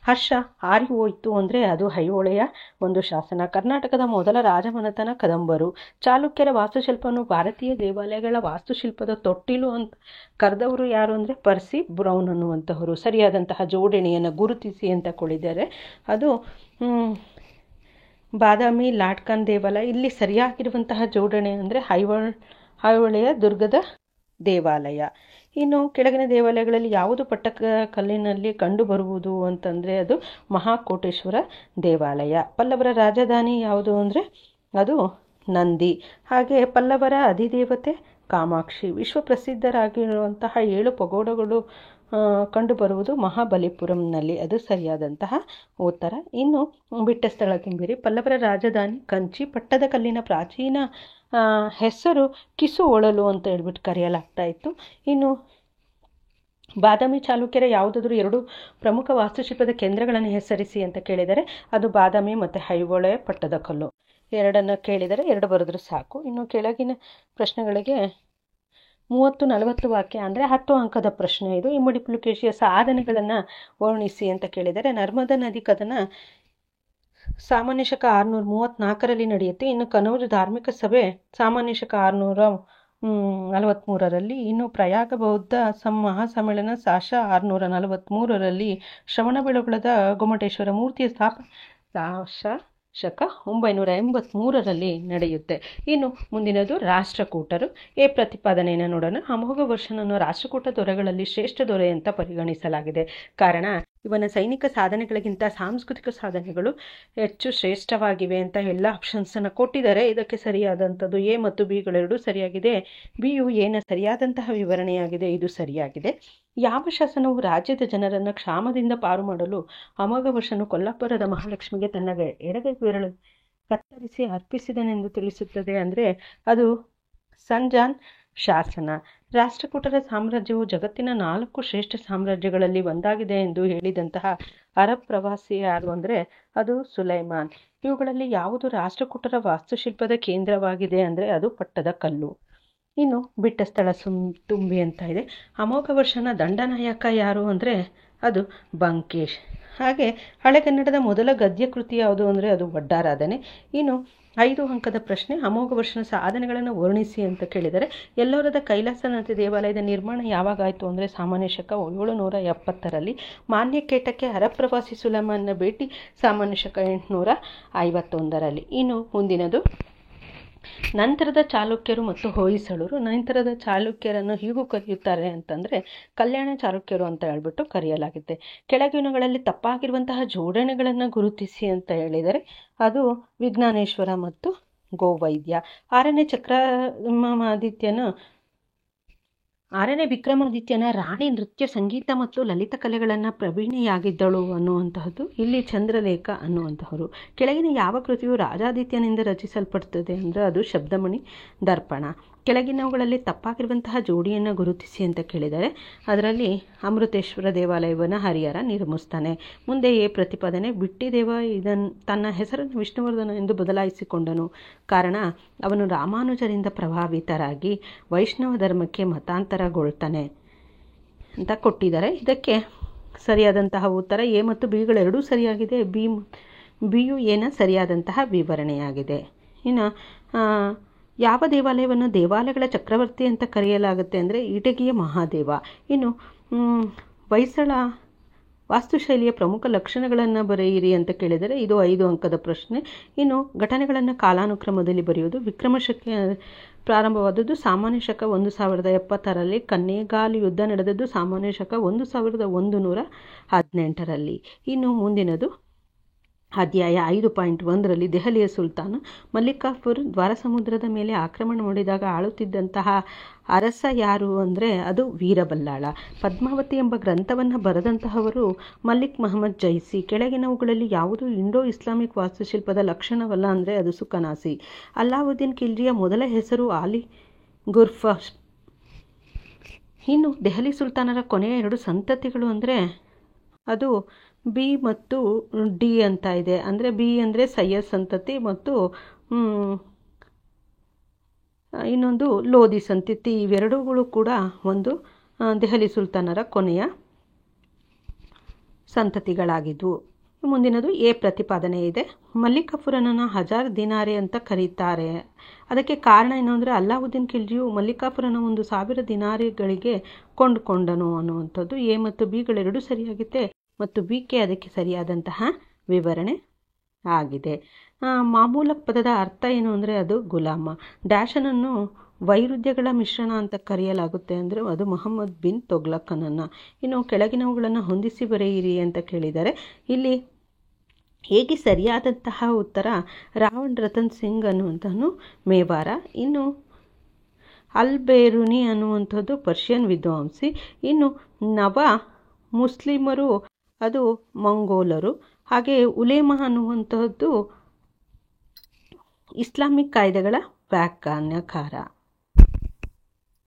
ಹರ್ಷ ಹಾರಿ ಹೋಯಿತು ಅಂದರೆ ಅದು ಐಹೊಳೆಯ ಒಂದು ಶಾಸನ. ಕರ್ನಾಟಕದ ಮೊದಲ ರಾಜಮನೆತನ ಕದಂಬರು. ಚಾಲುಕ್ಯರ ವಾಸ್ತುಶಿಲ್ಪವನ್ನು ಭಾರತೀಯ ದೇವಾಲಯಗಳ ವಾಸ್ತುಶಿಲ್ಪದ ತೊಟ್ಟಿಲು ಅಂತ ಕರೆದವರು ಯಾರು ಅಂದರೆ ಪರ್ಸಿ ಬ್ರೌನ್ ಅನ್ನುವಂತಹವರು. ಸರಿಯಾದಂತಹ ಜೋಡಣೆಯನ್ನು ಗುರುತಿಸಿ ಅಂತ ಕೊಟ್ಟಿದ್ದಾರೆ. ಅದು ಬಾದಾಮಿ ಲಾಟ್ಕನ್ ದೇವಾಲಯ. ಇಲ್ಲಿ ಸರಿಯಾಗಿರುವಂತಹ ಜೋಡಣೆ ಅಂದರೆ ಐಹೊಳೆಯ ದುರ್ಗದ ದೇವಾಲಯ. ಇನ್ನು ಕೆಳಗಿನ ದೇವಾಲಯಗಳಲ್ಲಿ ಯಾವುದು ಪಟ್ಟಕಲ್ಲಿನಲ್ಲಿ ಕಂಡುಬರುವುದು ಅಂತಂದರೆ ಅದು ಮಹಾಕೋಟೇಶ್ವರ ದೇವಾಲಯ. ಪಲ್ಲವರ ರಾಜಧಾನಿ ಯಾವುದು ಅಂದರೆ ಅದು ನಂದಿ. ಹಾಗೆ ಪಲ್ಲವರ ಅಧಿದೇವತೆ ಕಾಮಾಕ್ಷಿ. ವಿಶ್ವಪ್ರಸಿದ್ಧರಾಗಿರುವಂತಹ 7 ಪಗೋಡಗಳು ಕಂಡುಬರುವುದು ಮಹಾಬಲಿಪುರಂನಲ್ಲಿ. ಅದು ಸರಿಯಾದಂತಹ ಉತ್ತರ. ಇನ್ನು ಬಿಟ್ಟ ಸ್ಥಳ ತುಂಬಿರಿ. ಪಲ್ಲವರ ರಾಜಧಾನಿ ಕಂಚಿ. ಪಟ್ಟದ ಕಲ್ಲಿನ ಪ್ರಾಚೀನ ಹೆಸರು ಕಿಸುಹೊಳಲು ಅಂತ ಹೇಳ್ಬಿಟ್ಟು ಕರೆಯಲಾಗ್ತಾ ಇತ್ತು. ಇನ್ನು ಬಾದಾಮಿ ಚಾಲುಕ್ಯರ ಯಾವುದಾದ್ರೂ 2 ಪ್ರಮುಖ ವಾಸ್ತುಶಿಲ್ಪದ ಕೇಂದ್ರಗಳನ್ನು ಹೆಸರಿಸಿ ಅಂತ ಕೇಳಿದರೆ ಅದು ಬಾದಾಮಿ ಮತ್ತು ಐಹೊಳೆ ಪಟ್ಟದಕಲ್ಲು. 2 ಕೇಳಿದರೆ 2 ಬರೆದ್ರೆ ಸಾಕು. ಇನ್ನು ಕೆಳಗಿನ ಪ್ರಶ್ನೆಗಳಿಗೆ 30-40 ವಾಕ್ಯ ಅಂದರೆ 10 ಅಂಕದ ಪ್ರಶ್ನೆ ಇದು. ಇಮ್ಮಡಿ ಪುಲಕೇಶಿಯ ಸಾಧನೆಗಳನ್ನು ವರ್ಣಿಸಿ ಅಂತ ಕೇಳಿದರೆ ನರ್ಮದಾ ನದಿ ಕದನ ಸಾಮಾನ್ಯ ಶಕ 634ರಲ್ಲಿ ನಡೆಯುತ್ತೆ. ಇನ್ನು ಕನೌಜ್ ಧಾರ್ಮಿಕ ಸಭೆ ಸಾಮಾನ್ಯ ಶಕ 643ರಲ್ಲಿ. ಇನ್ನು ಪ್ರಯಾಗ ಬೌದ್ಧ ಮಹಾಸಮ್ಮೇಳನ ಸಾಶ 643ರಲ್ಲಿ. ಶ್ರವಣಬೆಳಗೊಳದ ಗೊಮ್ಮಟೇಶ್ವರ ಮೂರ್ತಿಯ ಸ್ಥಾಪನೆ ಶಕ 983ರಲ್ಲಿ ನಡೆಯುತ್ತೆ. ಇನ್ನು ಮುಂದಿನದು ರಾಷ್ಟ್ರಕೂಟರು. ಎ ಪ್ರತಿಪಾದನೆಯನ್ನು ನೋಡೋಣ. ಅಮೋಘ ವರ್ಷನನ್ನು ರಾಷ್ಟ್ರಕೂಟ ದೊರೆಗಳಲ್ಲಿ ಶ್ರೇಷ್ಠ ದೊರೆ ಅಂತ ಪರಿಗಣಿಸಲಾಗಿದೆ. ಕಾರಣ ಇವನ ಸೈನಿಕ ಸಾಧನೆಗಳಿಗಿಂತ ಸಾಂಸ್ಕೃತಿಕ ಸಾಧನೆಗಳು ಹೆಚ್ಚು ಶ್ರೇಷ್ಠವಾಗಿವೆ ಅಂತ ಎಲ್ಲ ಆಪ್ಷನ್ಸನ್ನು ಕೊಟ್ಟಿದ್ದಾರೆ. ಇದಕ್ಕೆ ಸರಿಯಾದಂಥದ್ದು ಎ ಮತ್ತು ಬಿಗಳೆರಡೂ ಸರಿಯಾಗಿದೆ. ಬಿಯು ಎನ ಸರಿಯಾದಂತಹ ವಿವರಣೆಯಾಗಿದೆ. ಇದು ಸರಿಯಾಗಿದೆ. ಯಾವ ಶಾಸನವು ರಾಜ್ಯದ ಜನರನ್ನು ಕ್ಷಾಮದಿಂದ ಪಾರು ಮಾಡಲು ಅಮೋಘ ವರ್ಷನು ಕೊಲ್ಲಾಪುರದ ಮಹಾಲಕ್ಷ್ಮಿಗೆ ತನ್ನ ಎಡಗೈ ಬೆರಳು ಕತ್ತರಿಸಿ ಅರ್ಪಿಸಿದನೆಂದು ತಿಳಿಸುತ್ತದೆ ಅಂದರೆ ಅದು ಸಂಜಾನ್ ಶಾಸನ. ರಾಷ್ಟ್ರಕೂಟರ ಸಾಮ್ರಾಜ್ಯವು ಜಗತ್ತಿನ 4 ಶ್ರೇಷ್ಠ ಸಾಮ್ರಾಜ್ಯಗಳಲ್ಲಿ ಒಂದಾಗಿದೆ ಎಂದು ಹೇಳಿದಂತಹ ಅರಬ್ ಪ್ರವಾಸಿ ಯಾರು ಅಂದರೆ ಅದು ಸುಲೈಮಾನ್. ಇವುಗಳಲ್ಲಿ ಯಾವುದು ರಾಷ್ಟ್ರಕೂಟರ ವಾಸ್ತುಶಿಲ್ಪದ ಕೇಂದ್ರವಾಗಿದೆ ಅಂದರೆ ಅದು ಪಟ್ಟದಕಲ್ಲು. ಇನ್ನು ಬಿಟ್ಟ ಸ್ಥಳ ತುಂಬಿ ಅಂತ ಇದೆ. ಅಮೋಘ ವರ್ಷನ ದಂಡನಾಯಕ ಯಾರು ಅಂದರೆ ಅದು ಬಂಕೇಶ್. ಹಾಗೆ ಹಳೆಗನ್ನಡದ ಮೊದಲ ಗದ್ಯ ಕೃತಿ ಯಾವುದು ಅಂದರೆ ಅದು ಒಡ್ಡಾರಾಧನೆ. ಇನ್ನು 5 ಅಂಕದ ಪ್ರಶ್ನೆ ಅಮೋಘ ವರ್ಷನ ಸಾಧನೆಗಳನ್ನು ವರ್ಣಿಸಿ ಅಂತ ಕೇಳಿದರೆ ಎಲ್ಲೋರದ ಕೈಲಾಸನಾಥ ದೇವಾಲಯದ ನಿರ್ಮಾಣ ಯಾವಾಗ ಆಯಿತು ಅಂದರೆ ಸಾಮಾನ್ಯ ಶಕ 770ರಲ್ಲಿ. ಮಾನ್ಯಕೇಟಕ್ಕೆ ಅರಬ್ ಪ್ರವಾಸಿ ಸುಲೈಮಾನ್ನ ಭೇಟಿ ಸಾಮಾನ್ಯ ಶಕ 851ರಲ್ಲಿ. ಇನ್ನು ಮುಂದಿನದು ನಂತರದ ಚಾಲುಕ್ಯರು ಮತ್ತು ಹೊಯ್ಸಳರು. ನಂತರದ ಚಾಲುಕ್ಯರನ್ನು ಹೀಗೂ ಕರೆಯುತ್ತಾರೆ ಅಂತಂದರೆ ಕಲ್ಯಾಣ ಚಾಲುಕ್ಯರು ಅಂತ ಹೇಳ್ಬಿಟ್ಟು ಕರೆಯಲಾಗುತ್ತೆ. ಕೆಳಗಿನಗಳಲ್ಲಿ ತಪ್ಪಾಗಿರುವಂತಹ ಜೋಡಣೆಗಳನ್ನು ಗುರುತಿಸಿ ಅಂತ ಹೇಳಿದರೆ ಅದು ವಿಜ್ಞಾನೇಶ್ವರ ಮತ್ತು ಗೋವೈದ್ಯ. 6ನೇ ವಿಕ್ರಮಾದಿತ್ಯನ ರಾಣಿ ನೃತ್ಯ, ಸಂಗೀತ ಮತ್ತು ಲಲಿತ ಕಲೆಗಳನ್ನು ಪ್ರವೀಣೆಯಾಗಿದ್ದಳು ಅನ್ನುವಂತಹದ್ದು ಇಲ್ಲಿ ಚಂದ್ರಲೇಖ ಅನ್ನುವಂತಹವರು. ಕೆಳಗಿನ ಯಾವ ಕೃತಿಯು ರಾಜಾದಿತ್ಯನಿಂದ ರಚಿಸಲ್ಪಡ್ತದೆ ಅಂದರೆ ಅದು ಶಬ್ದಮಣಿ ದರ್ಪಣ. ಕೆಳಗಿನವುಗಳಲ್ಲಿ ತಪ್ಪಾಗಿರುವಂತಹ ಜೋಡಿಯನ್ನು ಗುರುತಿಸಿ ಅಂತ ಕೇಳಿದರೆ ಅದರಲ್ಲಿ ಅಮೃತೇಶ್ವರ ದೇವಾಲಯವನ್ನು ಹರಿಹರ ನಿರ್ಮಿಸ್ತಾನೆ. ಮುಂದೆ ಎ ಪ್ರತಿಪಾದನೆ ಬಿಟ್ಟಿದೇವ ತನ್ನ ಹೆಸರನ್ನು ವಿಷ್ಣುವರ್ಧನ ಎಂದು ಬದಲಾಯಿಸಿಕೊಂಡನು. ಕಾರಣ ಅವನು ರಾಮಾನುಜರಿಂದ ಪ್ರಭಾವಿತರಾಗಿ ವೈಷ್ಣವ ಧರ್ಮಕ್ಕೆ ಮತಾಂತರಗೊಳ್ತಾನೆ ಅಂತ ಕೊಟ್ಟಿದ್ದಾರೆ. ಇದಕ್ಕೆ ಸರಿಯಾದಂತಹ ಉತ್ತರ ಎ ಮತ್ತು ಬಿಗಳೆರಡೂ ಸರಿಯಾಗಿದೆ. ಬಿಯು ಎನ ಸರಿಯಾದಂತಹ ವಿವರಣೆಯಾಗಿದೆ. ಇನ್ನು ಯಾವ ದೇವಾಲಯವನ್ನು ದೇವಾಲಯಗಳ ಚಕ್ರವರ್ತಿ ಅಂತ ಕರೆಯಲಾಗುತ್ತೆ ಅಂದರೆ ಈಟಗಿಯ ಮಹಾದೇವ. ಇನ್ನು ಹೊಯ್ಸಳ ವಾಸ್ತುಶೈಲಿಯ ಪ್ರಮುಖ ಲಕ್ಷಣಗಳನ್ನು ಬರೆಯಿರಿ ಅಂತ ಕೇಳಿದರೆ ಇದು 5 ಅಂಕದ ಪ್ರಶ್ನೆ. ಇನ್ನು ಘಟನೆಗಳನ್ನು ಕಾಲಾನುಕ್ರಮದಲ್ಲಿ ಬರೆಯುವುದು. ವಿಕ್ರಮಶಕೆ ಪ್ರಾರಂಭವಾದದ್ದು ಸಾಮಾನ್ಯ ಶಕ 1076ರಲ್ಲಿ. ಕನ್ನೇಗಾಲ್ ಯುದ್ಧ ನಡೆದದ್ದು ಸಾಮಾನ್ಯ ಶಕ 1118ರಲ್ಲಿ. ಇನ್ನು ಮುಂದಿನದು ಅಧ್ಯಾಯ 5.1ರಲ್ಲಿ ದೆಹಲಿಯ ಸುಲ್ತಾನ ಮಲ್ಲಿಕ್ ಕಾಫೂರ್ ದ್ವಾರಸಮುದ್ರದ ಮೇಲೆ ಆಕ್ರಮಣ ಮಾಡಿದಾಗ ಆಳುತ್ತಿದ್ದಂತಹ ಅರಸ ಯಾರು ಅಂದರೆ ಅದು ವೀರಬಲ್ಲಾಳ. ಪದ್ಮಾವತಿ ಎಂಬ ಗ್ರಂಥವನ್ನು ಬರೆದಂತಹವರು ಮಲ್ಲಿಕ್ ಮಹಮ್ಮದ್ ಜೈಸಿ. ಕೆಳಗಿನವುಗಳಲ್ಲಿ ಯಾವುದೂ ಇಂಡೋ ಇಸ್ಲಾಮಿಕ್ ವಾಸ್ತುಶಿಲ್ಪದ ಲಕ್ಷಣವಲ್ಲ ಅಂದರೆ ಅದು ಸುಕನಾಸಿ. ಅಲ್ಲಾವುದ್ದೀನ್ ಖಿಲ್ಜಿಯ ಮೊದಲ ಹೆಸರು ಆಲಿ ಗುರ್ಫಾಸ್. ಇನ್ನು ದೆಹಲಿ ಸುಲ್ತಾನರ ಕೊನೆಯ 2 ಸಂತತಿಗಳು ಅಂದರೆ ಅದು ಬಿ ಮತ್ತು ಡಿ ಅಂತ ಇದೆ. ಅಂದರೆ ಬಿ ಅಂದರೆ ಸಯ್ಯದ್ ಸಂತತಿ ಮತ್ತು ಇನ್ನೊಂದು ಲೋಧಿ ಸಂತತಿ. ಇವೆರಡೂಗಳು ಕೂಡ ಒಂದು ದೆಹಲಿ ಸುಲ್ತಾನರ ಕೊನೆಯ ಸಂತತಿಗಳಾಗಿದ್ವು. ಮುಂದಿನದು ಎ ಪ್ರತಿಪಾದನೆ ಇದೆ. ಮಲ್ಲಿಕ್ ಕಾಫೂರನನ್ನು ಹಜಾರ್ ದಿನಾರೆ ಅಂತ ಕರೀತಾರೆ. ಅದಕ್ಕೆ ಕಾರಣ ಏನು ಅಂದರೆ ಅಲ್ಲಾವುದ್ದೀನ್ ಖಿಲ್ಜಿಯು ಮಲ್ಲಿಕ್ ಕಾಫೂರನ 1000 ದಿನಾರಿಗಳಿಗೆ ಕೊಂಡುಕೊಂಡನು ಅನ್ನುವಂಥದ್ದು. ಎ ಮತ್ತು ಬಿಗಳೆರಡೂ ಸರಿಯಾಗಿದೆ ಮತ್ತು ಬಿ ಕೆ ಅದಕ್ಕೆ ಸರಿಯಾದಂತಹ ವಿವರಣೆ ಆಗಿದೆ. ಮಾಮೂಲಕ್ ಪದದ ಅರ್ಥ ಏನು ಅಂದರೆ ಅದು ಗುಲಾಮ. ಡ್ಯಾಶನನ್ನು ವೈರುಧ್ಯಗಳ ಮಿಶ್ರಣ ಅಂತ ಕರೆಯಲಾಗುತ್ತೆ ಅಂದರೆ ಅದು ಮೊಹಮ್ಮದ್ ಬಿನ್ ತೊಗ್ಲಕನನ್ನು. ಇನ್ನು ಕೆಳಗಿನವುಗಳನ್ನು ಹೊಂದಿಸಿ ಬರೆಯಿರಿ ಅಂತ ಕೇಳಿದರೆ ಇಲ್ಲಿ ಹೇಗೆ ಸರಿಯಾದಂತಹ ಉತ್ತರ ರಾವಣ್ ರತನ್ ಸಿಂಗ್ ಅನ್ನುವಂಥನು ಮೇವಾರ. ಇನ್ನು ಅಲ್ ಬೇರುನಿ ಅನ್ನುವಂಥದ್ದು ಪರ್ಷಿಯನ್ ವಿದ್ವಾಂಸಿ. ಇನ್ನು ನವ ಮುಸ್ಲಿಮರು ಅದು ಮಂಗೋಲರು. ಹಾಗೆ ಉಲೇಮಾ ಅನ್ನುವಂಥದ್ದು ಇಸ್ಲಾಮಿಕ್ ಕಾಯ್ದೆಗಳ ವ್ಯಾಖ್ಯಾನಕಾರ.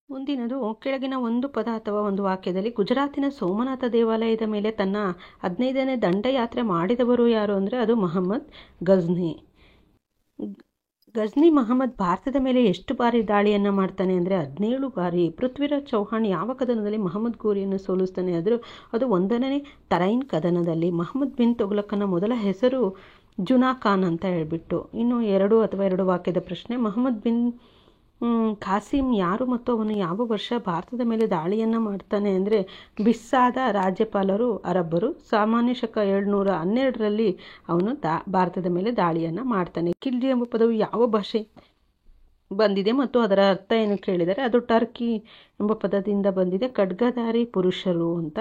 ಮುಂದಿನದು ಕೆಳಗಿನ ಒಂದು ಪದ ಅಥವಾ ಒಂದು ವಾಕ್ಯದಲ್ಲಿ ಗುಜರಾತಿನ ಸೋಮನಾಥ ದೇವಾಲಯದ ಮೇಲೆ ತನ್ನ 15ನೇ ದಂಡಯಾತ್ರೆ ಮಾಡಿದವರು ಯಾರು ಅಂದರೆ ಅದು ಮೊಹಮ್ಮದ್ ಗಜ್ನಿ. ಗಜ್ನಿ ಮೊಹಮ್ಮದ್ ಭಾರತದ ಮೇಲೆ ಎಷ್ಟು ಬಾರಿ ದಾಳಿಯನ್ನು ಮಾಡ್ತಾನೆ ಅಂದರೆ 17 ಬಾರಿ. ಪೃಥ್ವಿರಾಜ್ ಚೌಹಾಣ್ ಯಾವ ಕದನದಲ್ಲಿ ಮೊಹಮ್ಮದ್ ಗೋರಿಯನ್ನು ಸೋಲಿಸ್ತಾನೆ ಆದರೂ ಅದು 1ನೇ ತರೈನ್ ಕದನದಲ್ಲಿ. ಮೊಹಮ್ಮದ್ ಬಿನ್ ತೊಗ್ಲಕನ ಮೊದಲ ಹೆಸರು ಜುನಾ ಖಾನ್ ಅಂತ ಹೇಳ್ಬಿಟ್ಟು. ಇನ್ನು 2 ವಾಕ್ಯದ ಪ್ರಶ್ನೆ. ಮೊಹಮ್ಮದ್ ಬಿನ್ ಖಾಸಿಂ ಯಾರು ಮತ್ತು ಅವನು ಯಾವ ವರ್ಷ ಭಾರತದ ಮೇಲೆ ದಾಳಿಯನ್ನು ಮಾಡ್ತಾನೆ ಅಂದರೆ ಬಿಸ್ಸಾದ ರಾಜ್ಯಪಾಲರು ಅರಬ್ಬರು. ಸಾಮಾನ್ಯ ಶಕ 712ರಲ್ಲಿ ಅವನು ಭಾರತದ ಮೇಲೆ ದಾಳಿಯನ್ನು ಮಾಡ್ತಾನೆ. ಖಿಲ್ಜಿ ಎಂಬ ಪದವು ಯಾವ ಭಾಷೆ ಬಂದಿದೆ ಮತ್ತು ಅದರ ಅರ್ಥ ಏನು ಕೇಳಿದರೆ ಅದು ಟರ್ಕಿ ಎಂಬ ಪದದಿಂದ ಬಂದಿದೆ. ಖಡ್ಗಧಾರಿ ಪುರುಷರು ಅಂತ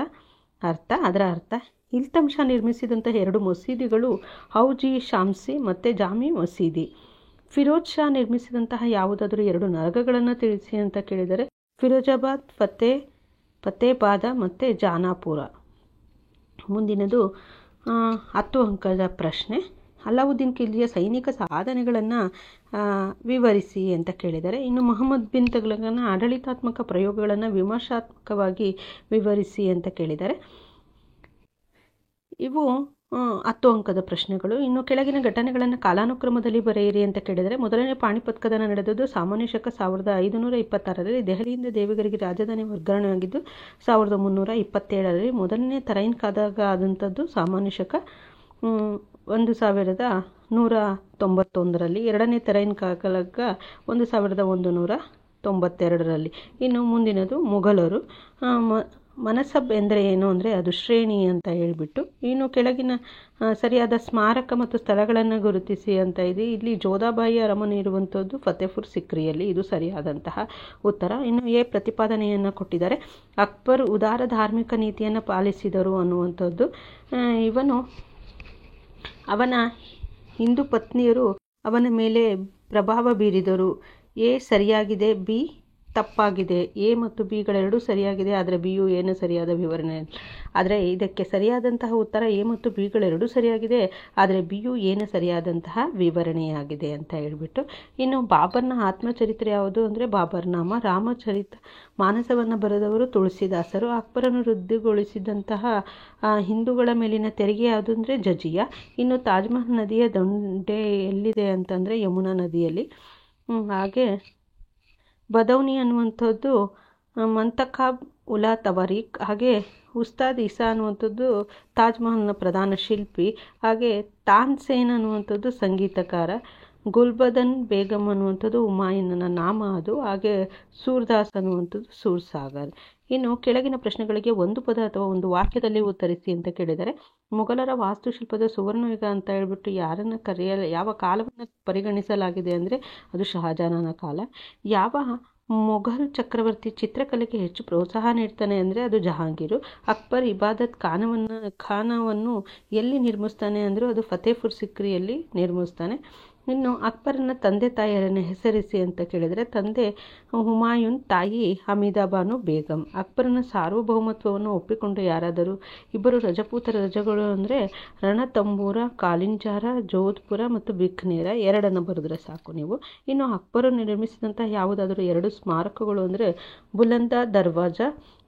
ಅರ್ಥ. ಅದರ ಅರ್ಥ ಇಲ್ತಮ್ಷಾ ನಿರ್ಮಿಸಿದಂಥ 2 ಮಸೀದಿಗಳು ಹೌಜಿ ಶಾಮ್ಸಿ ಮತ್ತು ಜಾಮಿ ಮಸೀದಿ. ಫಿರೋಜ್ ಶಾ ನಿರ್ಮಿಸಿದಂತಹ ಯಾವುದಾದರೂ 2 ನಗರಗಳನ್ನು ತಿಳಿಸಿ ಅಂತ ಕೇಳಿದರೆ ಫಿರೋಜಾಬಾದ್, ಫತೇಬಾದ ಮತ್ತು ಜಾನಾಪುರ. ಮುಂದಿನದು 10 ಅಂಕದ ಪ್ರಶ್ನೆ. ಅಲ್ಲಾವುದ್ದೀನ್ ಖಿಲ್ಜಿಯ ಸೈನಿಕ ಸಾಧನೆಗಳನ್ನು ವಿವರಿಸಿ ಅಂತ ಕೇಳಿದರೆ ಇನ್ನು ಮೊಹಮ್ಮದ್ ಬಿನ್ ತೊಗ್ಲಕನ ಆಡಳಿತಾತ್ಮಕ ಪ್ರಯೋಗಗಳನ್ನು ವಿಮರ್ಶಾತ್ಮಕವಾಗಿ ವಿವರಿಸಿ ಅಂತ ಕೇಳಿದರೆ ಇವು 10 ಅಂಕದ ಪ್ರಶ್ನೆಗಳು. ಇನ್ನು ಕೆಳಗಿನ ಘಟನೆಗಳನ್ನು ಕಾಲಾನುಕ್ರಮದಲ್ಲಿ ಬರೆಯಿರಿ ಅಂತ ಕೇಳಿದರೆ ಮೊದಲನೇ ಪಾಣಿಪತ್ ಕದನ ನಡೆದದ್ದು ಸಾಮಾನ್ಯ ಶಕ 1526ರಲ್ಲಿ. ದೆಹಲಿಯಿಂದ ದೇವಗಿರಿಗೆ ರಾಜಧಾನಿ ವರ್ಗಾವಣೆಯಾಗಿದ್ದು 1327ರಲ್ಲಿ. ಮೊದಲನೇ ತರೈನ್ ಕಾದಾಗ ಆದಂಥದ್ದು ಸಾಮಾನ್ಯ ಶಕ 1191ರಲ್ಲಿ. ಎರಡನೇ ತರೈನ್ ಕಾದಾಗ 1192ರಲ್ಲಿ. ಇನ್ನು ಮುಂದಿನದು ಮೊಘಲರು. ಮನಸಬ್ ಎಂದರೆ ಏನು ಅಂದರೆ ಅದು ಶ್ರೇಣಿ ಅಂತ ಹೇಳ್ಬಿಟ್ಟು. ಇನ್ನು ಕೆಳಗಿನ ಸರಿಯಾದ ಸ್ಮಾರಕ ಮತ್ತು ಸ್ಥಳಗಳನ್ನು ಗುರುತಿಸಿ ಅಂತ ಇದೆ. ಇಲ್ಲಿ ಜೋಧಾಬಾಯಿ ಅರಮನೆ ಇರುವಂಥದ್ದು ಫತೇಪುರ್ ಸಿಕ್ರಿಯಲ್ಲಿ. ಇದು ಸರಿಯಾದಂತಹ ಉತ್ತರ. ಇನ್ನು ಎ ಪ್ರತಿಪಾದನೆಯನ್ನು ಕೊಟ್ಟಿದ್ದಾರೆ. ಅಕ್ಬರ್ ಉದಾರ ಧಾರ್ಮಿಕ ನೀತಿಯನ್ನು ಪಾಲಿಸಿದರು ಅನ್ನುವಂಥದ್ದು. ಅವನ ಹಿಂದೂ ಪತ್ನಿಯರು ಅವನ ಮೇಲೆ ಪ್ರಭಾವ ಬೀರಿದರು. ಎ ಸರಿಯಾಗಿದೆ, ಬಿ ತಪ್ಪಾಗಿದೆ. ಎ ಮತ್ತು ಬಿಗಳೆರಡೂ ಸರಿಯಾಗಿದೆ, ಆದರೆ ಬಿಯು ಏನು ಸರಿಯಾದ ವಿವರಣೆ. ಆದರೆ ಇದಕ್ಕೆ ಸರಿಯಾದಂತಹ ಉತ್ತರ ಎ ಮತ್ತು ಬಿಗಳೆರಡೂ ಸರಿಯಾಗಿದೆ, ಆದರೆ ಬಿಯು ಏನು ಸರಿಯಾದಂತಹ ವಿವರಣೆಯಾಗಿದೆ ಅಂತ ಹೇಳ್ಬಿಟ್ಟು. ಇನ್ನು ಬಾಬರ್ನ ಆತ್ಮಚರಿತ್ರೆ ಯಾವುದು ಅಂದರೆ ಬಾಬರ್ನಾಮ. ರಾಮಚರಿತ ಮಾನಸವನ್ನು ಬರೆದವರು ತುಳಸಿದಾಸರು. ಅಕ್ಬರನ್ನು ವೃದ್ಧಿಗೊಳಿಸಿದಂತಹ ಹಿಂದೂಗಳ ಮೇಲಿನ ತೆರಿಗೆ ಯಾವುದು ಅಂದರೆ ಜಜಿಯಾ. ಇನ್ನು ತಾಜ್ಮಹಲ್ ನದಿಯ ದಂಡೆ ಎಲ್ಲಿದೆ ಅಂತಂದರೆ ಯಮುನಾ ನದಿಯಲ್ಲಿ. ಹಾಗೆ ಬದೌನಿ ಅನ್ನುವಂಥದ್ದು ಮಂತಖಾಬ್ ಉಲಾ ತವಾರೀಖ್. ಹಾಗೆ ಉಸ್ತಾದ್ ಇಸಾ ಅನ್ನುವಂಥದ್ದು ತಾಜ್ ಮಹಲ್ನ ಪ್ರಧಾನ ಶಿಲ್ಪಿ. ಹಾಗೆ ತಾನ್ಸೇನ್ ಅನ್ನುವಂಥದ್ದು ಸಂಗೀತಕಾರ. ಗುಲ್ಬದನ್ ಬೇಗಂ ಅನ್ನುವಂಥದ್ದು ಹುಮಾಯೂನನ ನಾಮ ಅದು. ಹಾಗೆ ಸೂರ್ದಾಸ್ ಅನ್ನುವಂಥದ್ದು ಸೂರ್ಸಾಗರ್. ಇನ್ನು ಕೆಳಗಿನ ಪ್ರಶ್ನೆಗಳಿಗೆ ಒಂದು ಪದ ಅಥವಾ ಒಂದು ವಾಕ್ಯದಲ್ಲಿ ಉತ್ತರಿಸಿ ಅಂತ ಕೇಳಿದರೆ ಮೊಘಲರ ವಾಸ್ತುಶಿಲ್ಪದ ಸುವರ್ಣಯುಗ ಅಂತ ಹೇಳ್ಬಿಟ್ಟು ಯಾವ ಕಾಲವನ್ನು ಪರಿಗಣಿಸಲಾಗಿದೆ ಅಂದರೆ ಅದು ಶಹಜಾನನ ಕಾಲ. ಯಾವ ಮೊಘಲ್ ಚಕ್ರವರ್ತಿ ಚಿತ್ರಕಲೆಗೆ ಹೆಚ್ಚು ಪ್ರೋತ್ಸಾಹ ನೀಡ್ತಾನೆ ಅಂದರೆ ಅದು ಜಹಾಂಗೀರು. ಅಕ್ಬರ್ ಇಬಾದತ್ ಖಾನವನ್ನು ಎಲ್ಲಿ ನಿರ್ಮಿಸ್ತಾನೆ ಅಂದರೂ ಅದು ಫತೇಪುರ್ ಸಿಕ್ರಿಯಲ್ಲಿ ನಿರ್ಮಿಸ್ತಾನೆ. ಇನ್ನು ಅಕ್ಬರನ ತಂದೆ ತಾಯಿಯರನ್ನು ಹೆಸರಿಸಿ ಅಂತ ಕೇಳಿದರೆ, ತಂದೆ ಹುಮಾಯೂನ್, ತಾಯಿ ಹಮೀದಾಬಾನು ಬೇಗಂ. ಅಕ್ಬರನ ಸಾರ್ವಭೌಮತ್ವವನ್ನು ಒಪ್ಪಿಕೊಂಡು ಯಾರಾದರೂ ಇಬ್ಬರು ರಜಪೂತ ರಜಗಳು ಅಂದರೆ ರಣತಂಬೂರ, ಕಾಲಿಂಜಾರ, ಜೋಧ್ಪುರ ಮತ್ತು ಬಿಕ್ನೇರ ಎರಡನ್ನು ಬರೆದ್ರೆ ಸಾಕು ನೀವು. ಇನ್ನು ಅಕ್ಬರು ನಿರ್ಮಿಸಿದಂಥ ಯಾವುದಾದರೂ ಎರಡು ಸ್ಮಾರಕಗಳು ಅಂದರೆ ಬುಲಂದ ದರ್ವಾಜ,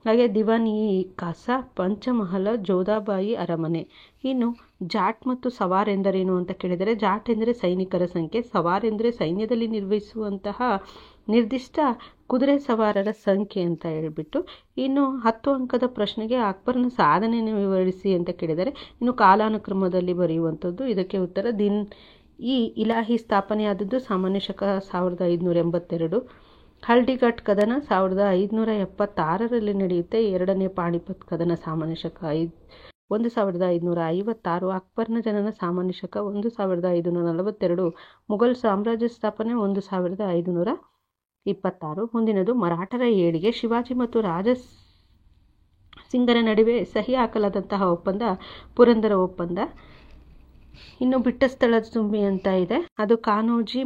ಹಾಗೆ ದಿವಾನ್ ಇ ಖಾಸಾ, ಪಂಚಮಹಲ, ಜೋಧಾಬಾಯಿ ಅರಮನೆ. ಇನ್ನು ಜಾಟ್ ಮತ್ತು ಸವಾರ್ ಎಂದರೇನು ಅಂತ ಕೇಳಿದರೆ, ಜಾಟ್ ಎಂದರೆ ಸೈನಿಕರ ಸಂಖ್ಯೆ, ಸವಾರ್ ಎಂದರೆ ಸೈನ್ಯದಲ್ಲಿ ನಿರ್ವಹಿಸುವಂತಹ ನಿರ್ದಿಷ್ಟ ಕುದುರೆ ಸವಾರರ ಸಂಖ್ಯೆ ಅಂತ ಹೇಳ್ಬಿಟ್ಟು. ಇನ್ನು 10 ಅಂಕದ ಪ್ರಶ್ನೆಗೆ ಅಕ್ಬರ್ನ ಸಾಧನೆಯನ್ನು ವಿವರಿಸಿ ಅಂತ ಕೇಳಿದರೆ, ಇನ್ನು ಕಾಲಾನುಕ್ರಮದಲ್ಲಿ ಬರೆಯುವಂಥದ್ದು. ಇದಕ್ಕೆ ಉತ್ತರ ಈ ಇಲಾಹಿ ಸ್ಥಾಪನೆಯಾದದ್ದು ಸಾಮಾನ್ಯ ಶಕ 1582. ಹಲ್ಡಿಘಾಟ್ ಕದನ 1576ರಲ್ಲಿ ನಡೆಯುತ್ತೆ. ಎರಡನೇ ಪಾಣಿಪತ್ ಕದನ ಸಾಮಾನ್ಯ ಶಕ 1556. ಅಕ್ಬರ್ನ ಜನನ ಸಾಮಾನ್ಯ ಶಕ 1542. ಮುಘಲ್ ಸಾಮ್ರಾಜ್ಯ ಸ್ಥಾಪನೆ 1526. ಮುಂದಿನದು ಮರಾಠರ ಏಳಿಗೆ. ಶಿವಾಜಿ ಮತ್ತು ರಾಜ ಸಿಂಗರ ನಡುವೆ ಸಹಿ ಹಾಕಲಾದಂತಹ ಒಪ್ಪಂದ ಪುರಂದರ ಒಪ್ಪಂದ. ಇನ್ನು ಬಿಟ್ಟ ಸ್ಥಳ ತುಂಬಿ ಅಂತ ಇದೆ, ಅದು ಕಾನೋಜಿ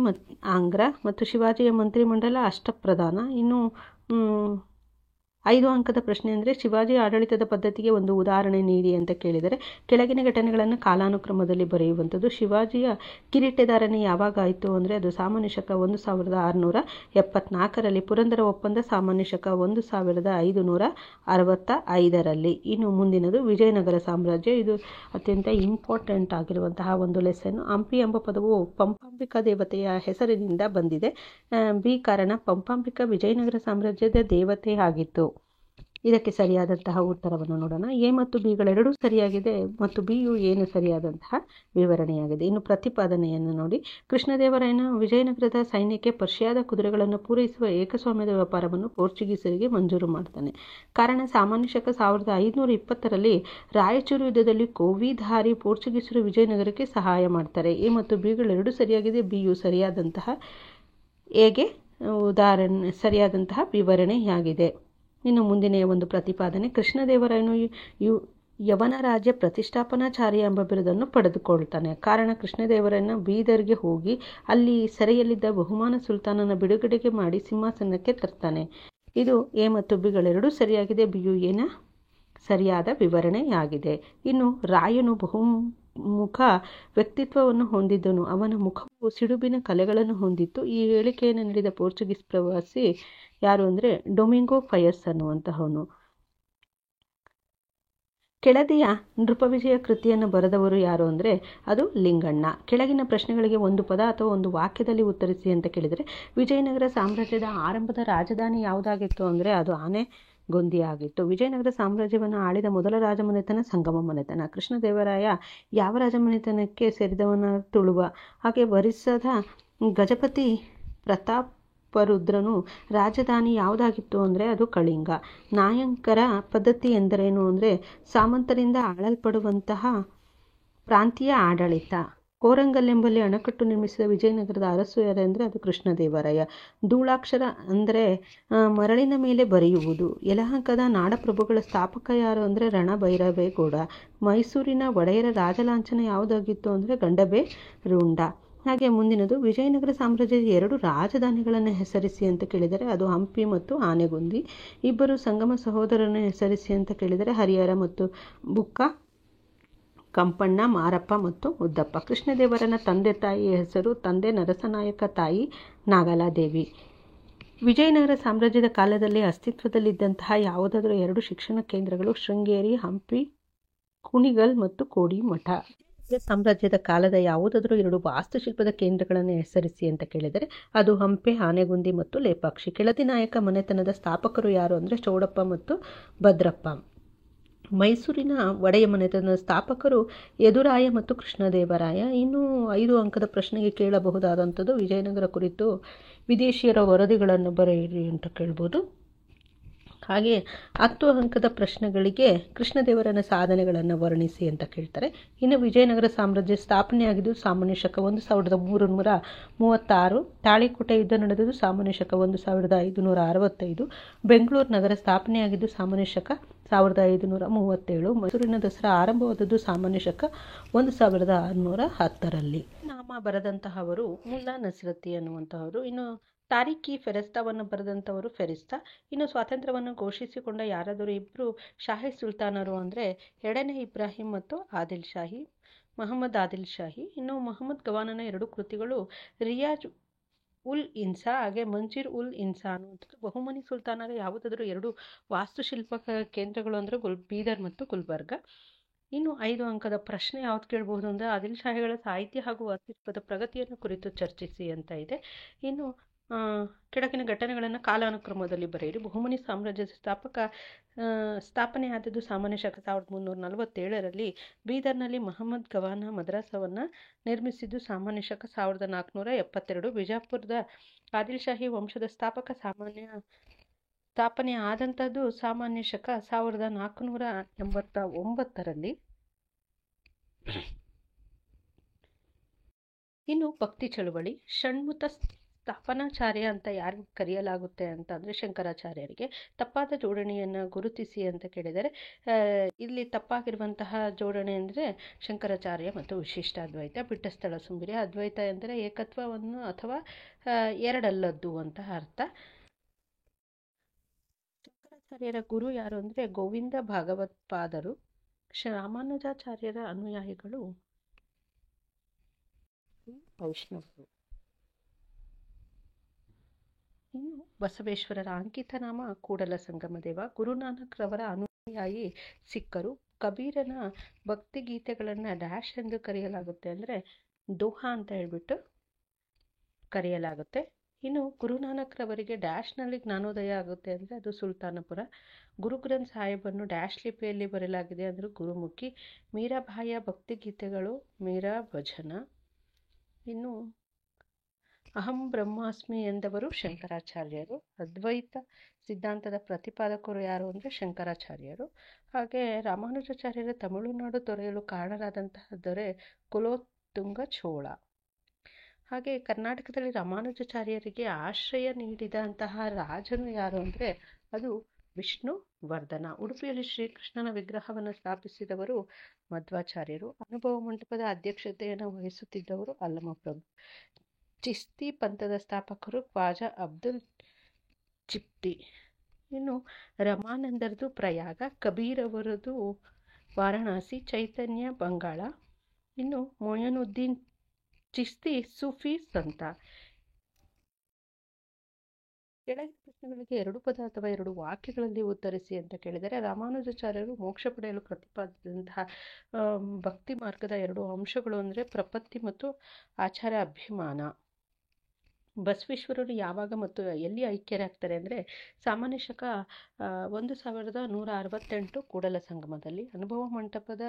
ಆಗ್ರಾ ಮತ್ತು ಶಿವಾಜಿಯ ಮಂತ್ರಿಮಂಡಲ ಅಷ್ಟಪ್ರಧಾನ. ಇನ್ನು 5 ಅಂಕದ ಪ್ರಶ್ನೆ ಅಂದರೆ ಶಿವಾಜಿ ಆಡಳಿತದ ಪದ್ಧತಿಗೆ ಒಂದು ಉದಾಹರಣೆ ನೀಡಿ ಅಂತ ಕೇಳಿದರೆ, ಕೆಳಗಿನ ಘಟನೆಗಳನ್ನು ಕಾಲಾನುಕ್ರಮದಲ್ಲಿ ಬರೆಯುವಂಥದ್ದು. ಶಿವಾಜಿಯ ಕಿರೀಟಧಾರಣೆ ಯಾವಾಗ ಆಯಿತು ಅಂದರೆ ಅದು ಸಾಮಾನ್ಯ ಶಕ 1674ರಲ್ಲಿ. ಪುರಂದರ ಒಪ್ಪಂದ ಸಾಮಾನ್ಯ ಶಕ 1565ರಲ್ಲಿ. ಇನ್ನು ಮುಂದಿನದು ವಿಜಯನಗರ ಸಾಮ್ರಾಜ್ಯ. ಇದು ಅತ್ಯಂತ ಇಂಪಾರ್ಟೆಂಟ್ ಆಗಿರುವಂತಹ ಒಂದು ಲೆಸನ್. ಹಂಪಿ ಎಂಬ ಪದವು ಪಂಪಾಂಬಿಕಾ ದೇವತೆಯ ಹೆಸರಿನಿಂದ ಬಂದಿದೆ. ಕಾರಣ ಪಂಪಾಂಬಿಕಾ ವಿಜಯನಗರ ಸಾಮ್ರಾಜ್ಯದ ದೇವತೆ ಆಗಿತ್ತು. ಇದಕ್ಕೆ ಸರಿಯಾದಂತಹ ಉತ್ತರವನ್ನು ನೋಡೋಣ. ಎ ಮತ್ತು ಬಿಗಳೆರಡೂ ಸರಿಯಾಗಿದೆ ಮತ್ತು ಬಿಯು ಏನು ಸರಿಯಾದಂತಹ ವಿವರಣೆಯಾಗಿದೆ. ಇನ್ನು ಪ್ರತಿಪಾದನೆಯನ್ನು ನೋಡಿ. ಕೃಷ್ಣದೇವರಾಯನ ವಿಜಯನಗರದ ಸೈನ್ಯಕ್ಕೆ ಪರ್ಷಿಯಾದ ಕುದುರೆಗಳನ್ನು ಪೂರೈಸುವ ಏಕಸ್ವಾಮ್ಯದ ವ್ಯಾಪಾರವನ್ನು ಪೋರ್ಚುಗೀಸರಿಗೆ ಮಂಜೂರು ಮಾಡ್ತಾನೆ. ಕಾರಣ ಸಾಮಾನ್ಯ ಶಕ 1520ರಲ್ಲಿ ರಾಯಚೂರು ಯುದ್ಧದಲ್ಲಿ ಕೋವಿಧಾರಿ ಪೋರ್ಚುಗೀಸರು ವಿಜಯನಗರಕ್ಕೆ ಸಹಾಯ ಮಾಡ್ತಾರೆ. ಎ ಮತ್ತು ಬಿಗಳೆರಡೂ ಸರಿಯಾಗಿದೆ. ಬಿಯು ಸರಿಯಾದಂತಹ ಹೇಗೆ ಸರಿಯಾದಂತಹ ವಿವರಣೆಯಾಗಿದೆ. ಇನ್ನು ಮುಂದಿನ ಒಂದು ಪ್ರತಿಪಾದನೆ. ಕೃಷ್ಣದೇವರಾಯನು ಯವನ ರಾಜ್ಯ ಪ್ರತಿಷ್ಠಾಪನಾಚಾರ್ಯ ಎಂಬ ಬಿರುದನ್ನು ಪಡೆದುಕೊಳ್ತಾನೆ. ಕಾರಣ ಕೃಷ್ಣದೇವರಾಯನ ಬೀದರ್ಗೆ ಹೋಗಿ ಅಲ್ಲಿ ಸೆರೆಯಲ್ಲಿದ್ದ ಬಹುಮಾನ ಸುಲ್ತಾನನ ಬಿಡುಗಡೆಗೆ ಮಾಡಿ ಸಿಂಹಾಸನಕ್ಕೆ ತರ್ತಾನೆ. ಇದು ಎ ಮತ್ತು ಬಿಗಳೆರಡೂ ಸರಿಯಾಗಿದೆ. ಬಿಯು ಏನ ಸರಿಯಾದ ವಿವರಣೆಯಾಗಿದೆ. ಇನ್ನು ರಾಯನು ಬಹುಮುಖ ವ್ಯಕ್ತಿತ್ವವನ್ನು ಹೊಂದಿದ್ದನು. ಅವನ ಮುಖವು ಸಿಡುಬಿನ ಕಲೆಗಳನ್ನು ಹೊಂದಿತ್ತು. ಈ ಹೇಳಿಕೆಯನ್ನು ನೀಡಿದ ಪೋರ್ಚುಗೀಸ್ ಪ್ರವಾಸಿ ಯಾರು ಅಂದರೆ ಡೊಮಿಂಗೋ ಫಯಸ್ ಅನ್ನುವಂತಹವನು. ಕೆಳದಿಯ ನೃಪವಿಜಯ ಕೃತಿಯನ್ನು ಬರೆದವರು ಯಾರು ಅಂದರೆ ಅದು ಲಿಂಗಣ್ಣ. ಕೆಳಗಿನ ಪ್ರಶ್ನೆಗಳಿಗೆ ಒಂದು ಪದ ಅಥವಾ ಒಂದು ವಾಕ್ಯದಲ್ಲಿ ಉತ್ತರಿಸಿ ಅಂತ ಕೇಳಿದರೆ, ವಿಜಯನಗರ ಸಾಮ್ರಾಜ್ಯದ ಆರಂಭದ ರಾಜಧಾನಿ ಯಾವುದಾಗಿತ್ತು ಅಂದರೆ ಅದು ಆನೆಗೊಂದಿ ಆಗಿತ್ತು. ವಿಜಯನಗರ ಸಾಮ್ರಾಜ್ಯವನ್ನು ಆಳಿದ ಮೊದಲ ರಾಜಮನೆತನ ಸಂಗಮ ಮನೆತನ. ಕೃಷ್ಣದೇವರಾಯ ಯಾವ ರಾಜಮನೆತನಕ್ಕೆ ಸೇರಿದವನ ತುಳುವ. ಹಾಗೆ ಒರಿಸ್ಸಾದ ಗಜಪತಿ ಪ್ರತಾಪರುದ್ರನು ರಾಜಧಾನಿ ಯಾವುದಾಗಿತ್ತು ಅಂದರೆ ಅದು ಕಳಿಂಗ. ನಾಯಂಕರ ಪದ್ಧತಿ ಎಂದರೇನು ಅಂದರೆ ಸಾಮಂತರಿಂದ ಆಳಲ್ಪಡುವಂತಹ ಪ್ರಾಂತೀಯ ಆಡಳಿತ. ಕೋರಂಗಲ್ ಎಂಬಲ್ಲಿ ಅಣೆಕಟ್ಟು ನಿರ್ಮಿಸಿದ ವಿಜಯನಗರದ ಅರಸು ಯಾರೆಂದರೆ ಅದು ಕೃಷ್ಣದೇವರಾಯ. ಧೂಳಾಕ್ಷರ ಅಂದರೆ ಮರಳಿನ ಮೇಲೆ ಬರೆಯುವುದು. ಯಲಹಂಕದ ನಾಡಪ್ರಭುಗಳ ಸ್ಥಾಪಕ ಯಾರು ಅಂದರೆ ರಣಭೈರವೇಗೌಡ. ಮೈಸೂರಿನ ಒಡೆಯರ ರಾಜಲಾಂಛನ ಯಾವುದಾಗಿತ್ತು ಅಂದರೆ ಗಂಡಭೇರುಂಡ. ಹಾಗೆ ಮುಂದಿನದು ವಿಜಯನಗರ ಸಾಮ್ರಾಜ್ಯದ 2 ರಾಜಧಾನಿಗಳನ್ನು ಹೆಸರಿಸಿ ಅಂತ ಕೇಳಿದರೆ ಅದು ಹಂಪಿ ಮತ್ತು ಆನೆಗೊಂದಿ. ಇಬ್ಬರು ಸಂಗಮ ಸಹೋದರರನ್ನು ಹೆಸರಿಸಿ ಅಂತ ಕೇಳಿದರೆ ಹರಿಹರ ಮತ್ತು ಬುಕ್ಕ, ಕಂಪಣ್ಣ, ಮಾರಪ್ಪ ಮತ್ತು ಉದ್ದಪ್ಪ. ಕೃಷ್ಣದೇವರನ ತಂದೆ ತಾಯಿಯ ಹೆಸರು ತಂದೆ ನರಸನಾಯಕ, ತಾಯಿ ನಾಗಲಾದೇವಿ. ವಿಜಯನಗರ ಸಾಮ್ರಾಜ್ಯದ ಕಾಲದಲ್ಲಿ ಅಸ್ತಿತ್ವದಲ್ಲಿದ್ದಂತಹ ಯಾವುದಾದರೂ 2 ಶಿಕ್ಷಣ ಕೇಂದ್ರಗಳು ಶೃಂಗೇರಿ, ಹಂಪಿ, ಕುಣಿಗಲ್ ಮತ್ತು ಕೋಡಿಮಠ. ಸಾಮ್ರಾಜ್ಯದ ಕಾಲದ ಯಾವುದಾದರೂ 2 ವಾಸ್ತುಶಿಲ್ಪದ ಕೇಂದ್ರಗಳನ್ನು ಹೆಸರಿಸಿ ಅಂತ ಕೇಳಿದರೆ ಅದು ಹಂಪೆ, ಆನೆಗುಂದಿ ಮತ್ತು ಲೇಪಾಕ್ಷಿ. ಕೆಳದಿ ನಾಯಕ ಮನೆತನದ ಸ್ಥಾಪಕರು ಯಾರು ಅಂದರೆ ಚೌಡಪ್ಪ ಮತ್ತು ಭದ್ರಪ್ಪ. ಮೈಸೂರಿನ ಒಡೆಯ ಮನೆತನದ ಸ್ಥಾಪಕರು ಯದುರಾಯ ಮತ್ತು ಕೃಷ್ಣದೇವರಾಯ. ಇನ್ನು 5 ಅಂಕದ ಪ್ರಶ್ನೆಗೆ ಕೇಳಬಹುದಾದಂಥದ್ದು ವಿಜಯನಗರ ಕುರಿತು ವಿದೇಶಿಯರ ವರದಿಗಳನ್ನು ಬರೆಯಿರಿ ಅಂತ ಕೇಳ್ಬೋದು. ಹಾಗೆ 10 ಅಂಕದ ಪ್ರಶ್ನೆಗಳಿಗೆ ಕೃಷ್ಣದೇವರನ ಸಾಧನೆಗಳನ್ನು ವರ್ಣಿಸಿ ಅಂತ ಕೇಳ್ತಾರೆ. ಇನ್ನು ವಿಜಯನಗರ ಸಾಮ್ರಾಜ್ಯ ಸ್ಥಾಪನೆಯಾಗಿದ್ದು ಸಾಮಾನ್ಯ ಶಕ 1336, ತಾಳಿಕೋಟೆ ಯುದ್ಧ ನಡೆದದ್ದು ಸಾಮಾನ್ಯ ಶಕ 1565, ಬೆಂಗಳೂರು ನಗರ ಸ್ಥಾಪನೆಯಾಗಿದ್ದು ಸಾಮಾನ್ಯ ಶಕ 1537, ಮೈಸೂರಿನ ದಸರಾ ಆರಂಭವಾದದ್ದು ಸಾಮಾನ್ಯ ಶಕ 1610ರಲ್ಲಿ. ನಾಮ ಬರೆದಂತಹವರು ಮುಲ್ಲಾ ನಸೀರುದ್ದೀನ್ ಅನ್ನುವಂತಹವರು. ಇನ್ನು ತಾರೀಖಿ ಫೆರಿಸ್ತಾವನ್ನು ಬರೆದಂಥವರು ಫೆರಿಸ್ತಾ. ಇನ್ನು ಸ್ವಾತಂತ್ರ್ಯವನ್ನು ಘೋಷಿಸಿಕೊಂಡ ಯಾರಾದರೂ ಇಬ್ಬರು ಶಾಹಿ ಸುಲ್ತಾನರು ಅಂದರೆ 2ನೇ ಇಬ್ರಾಹಿಂ ಮತ್ತು ಆದಿಲ್ ಶಾಹಿ, ಮೊಹಮ್ಮದ್ ಆದಿಲ್ ಶಾಹಿ. ಇನ್ನು ಮೊಹಮ್ಮದ್ ಗವಾನನ 2 ಕೃತಿಗಳು ರಿಯಾಜ್ ಉಲ್ ಇನ್ಸಾ ಹಾಗೆ ಮಂಜಿರ್ ಉಲ್ ಇನ್ಸಾ ಅನ್ನುವಂಥದ್ದು. ಬಹುಮನಿ ಸುಲ್ತಾನರ ಯಾವುದಾದ್ರೂ 2 ವಾಸ್ತುಶಿಲ್ಪ ಕೇಂದ್ರಗಳು ಅಂದರೆ ಬೀದರ್ ಮತ್ತು ಗುಲ್ಬರ್ಗ. ಇನ್ನು 5 ಅಂಕದ ಪ್ರಶ್ನೆ ಯಾವ್ದು ಕೇಳಬಹುದು ಅಂದರೆ ಆದಿಲ್ ಶಾಹಿಗಳ ಸಾಹಿತ್ಯ ಹಾಗೂ ವಾಸ್ತುಶಿಲ್ಪದ ಪ್ರಗತಿಯನ್ನು ಕುರಿತು ಚರ್ಚಿಸಿ ಅಂತ ಇದೆ. ಇನ್ನು ಕೆಳಗಿನ ಘಟನೆಗಳನ್ನು ಕಾಲಾನುಕ್ರಮದಲ್ಲಿ ಬರೆಯಿರಿ. ಬಹುಮನಿ ಸಾಮ್ರಾಜ್ಯದ ಸ್ಥಾಪನೆಯಾದದ್ದು ಸಾಮಾನ್ಯ ಶಕ 1347ರಲ್ಲಿ. ಬೀದರ್ನಲ್ಲಿ ಮೊಹಮ್ಮದ್ ಗವಾನ ಮದ್ರಸಾವನ್ನು ನಿರ್ಮಿಸಿದ್ದು ಸಾಮಾನ್ಯ ಶಕ 1472. ಬಿಜಾಪುರದ ಆದಿಲ್ ಶಾಹಿ ವಂಶದ ಸ್ಥಾಪನೆ ಆದಂಥದ್ದು ಸಾಮಾನ್ಯ ಶಕ 1489ರಲ್ಲಿ. ಇನ್ನು ಭಕ್ತಿ ಚಳುವಳಿ ಷಣ್ಮುಖ ಸ್ಥಾಪನಾಚಾರ್ಯ ಅಂತ ಯಾರಿಗೆ ಕರೆಯಲಾಗುತ್ತೆ ಅಂತ ಅಂದರೆ ಶಂಕರಾಚಾರ್ಯರಿಗೆ. ತಪ್ಪಾದ ಜೋಡಣೆಯನ್ನು ಗುರುತಿಸಿ ಅಂತ ಕೇಳಿದರೆ ಇಲ್ಲಿ ತಪ್ಪಾಗಿರುವಂತಹ ಜೋಡಣೆ ಅಂದರೆ ಶಂಕರಾಚಾರ್ಯ ಮತ್ತು ವಿಶಿಷ್ಟ ಅದ್ವೈತ. ಬಿಟ್ಟ ಸ್ಥಳ ಸುಂಬಿರಿ. ಅದ್ವೈತ ಎಂದರೆ ಏಕತ್ವವನ್ನು ಅಥವಾ ಎರಡಲ್ಲದ್ದು ಅಂತ ಅರ್ಥ. ಶಂಕರಾಚಾರ್ಯರ ಗುರು ಯಾರು ಅಂದರೆ ಗೋವಿಂದ ಭಾಗವತ್ಪಾದರು. ರಾಮಾನುಜಾಚಾರ್ಯರ ಅನುಯಾಯಿಗಳು ವೈಷ್ಣವರು. ಇನ್ನು ಬಸವೇಶ್ವರರ ಅಂಕಿತ ನಾಮ ಕೂಡಲ ಸಂಗಮದೇವ. ಗುರುನಾನಕ್ ರವರ ಅನುಯಾಯಿ ಸಿಖ್ಖರು. ಕಬೀರನ ಭಕ್ತಿಗೀತೆಗಳನ್ನು ಡ್ಯಾಶ್ ಎಂದು ಕರೆಯಲಾಗುತ್ತೆ ಅಂದರೆ ದೋಹಾ ಅಂತ ಹೇಳ್ಬಿಟ್ಟು ಕರೆಯಲಾಗುತ್ತೆ. ಇನ್ನು ಗುರುನಾನಕ್ ರವರಿಗೆ ಡ್ಯಾಶ್ನಲ್ಲಿ ಜ್ಞಾನೋದಯ ಆಗುತ್ತೆ ಅಂದರೆ ಅದು ಸುಲ್ತಾನಪುರ. ಗುರು ಗ್ರಂಥ್ ಸಾಹೇಬನ್ನು ಡ್ಯಾಶ್ ಲಿಪಿಯಲ್ಲಿ ಬರೆಯಲಾಗಿದೆ ಅಂದರೆ ಗುರುಮುಖಿ. ಮೀರಾಬಾಯಿಯ ಭಕ್ತಿಗೀತೆಗಳು ಮೀರಾ ಭಜನ. ಇನ್ನು ಅಹಂ ಬ್ರಹ್ಮಾಸ್ಮಿ ಎಂದವರು ಶಂಕರಾಚಾರ್ಯರು. ಅದ್ವೈತ ಸಿದ್ಧಾಂತದ ಪ್ರತಿಪಾದಕರು ಯಾರು ಅಂದರೆ ಶಂಕರಾಚಾರ್ಯರು. ಹಾಗೆ ರಾಮಾನುಜಾಚಾರ್ಯರ ತಮಿಳುನಾಡು ತೊರೆಯಲು ಕಾರಣರಾದಂತಹ ದೊರೆ ಕುಲೋತ್ತುಂಗ ಚೋಳ. ಹಾಗೆ ಕರ್ನಾಟಕದಲ್ಲಿ ರಾಮಾನುಜಾಚಾರ್ಯರಿಗೆ ಆಶ್ರಯ ನೀಡಿದಂತಹ ರಾಜನು ಯಾರು ಅಂದರೆ ಅದು ವಿಷ್ಣುವರ್ಧನ. ಉಡುಪಿಯಲ್ಲಿ ಶ್ರೀಕೃಷ್ಣನ ವಿಗ್ರಹವನ್ನು ಸ್ಥಾಪಿಸಿದವರು ಮಧ್ವಾಚಾರ್ಯರು. ಅನುಭವ ಮಂಟಪದ ಅಧ್ಯಕ್ಷತೆಯನ್ನು ವಹಿಸುತ್ತಿದ್ದವರು ಅಲ್ಲಮಪ್ರಭು. ಚಿಸ್ತಿ ಪಂಥದ ಸ್ಥಾಪಕರು ಖ್ವಾಜಾ ಅಬ್ದುಲ್ ಚಿಪ್ಟಿ. ಇನ್ನು ರಮಾನಂದರದು ಪ್ರಯಾಗ, ಕಬೀರ್ ಅವರದು ವಾರಣಾಸಿ, ಚೈತನ್ಯ ಬಂಗಾಳ. ಇನ್ನು ಮೊಯಿನುದ್ದೀನ್ ಚಿಸ್ತಿ ಸೂಫಿ ಸಂತ. ಕೆಳಗಿನ ಪ್ರಶ್ನೆಗಳಿಗೆ 2 ಪದ ಅಥವಾ 2 ವಾಕ್ಯಗಳಲ್ಲಿ ಉತ್ತರಿಸಿ ಅಂತ ಕೇಳಿದರೆ ರಾಮಾನುಜಾಚಾರ್ಯರು ಮೋಕ್ಷ ಪಡೆಯಲು ಪ್ರತಿಪಾದಿಸಿದಂತಹ ಭಕ್ತಿ ಮಾರ್ಗದ 2 ಅಂಶಗಳು ಅಂದರೆ ಪ್ರಪತ್ತಿ ಮತ್ತು ಆಚಾರ ಅಭಿಮಾನ. ಬಸವೇಶ್ವರರು ಯಾವಾಗ ಮತ್ತು ಎಲ್ಲಿ ಐಕ್ಯರಾಗ್ತಾರೆ ಅಂದರೆ ಸಾಮಾನ್ಯ ಶಕ 1168 ಕೂಡಲ ಸಂಗಮದಲ್ಲಿ. ಅನುಭವ ಮಂಟಪದ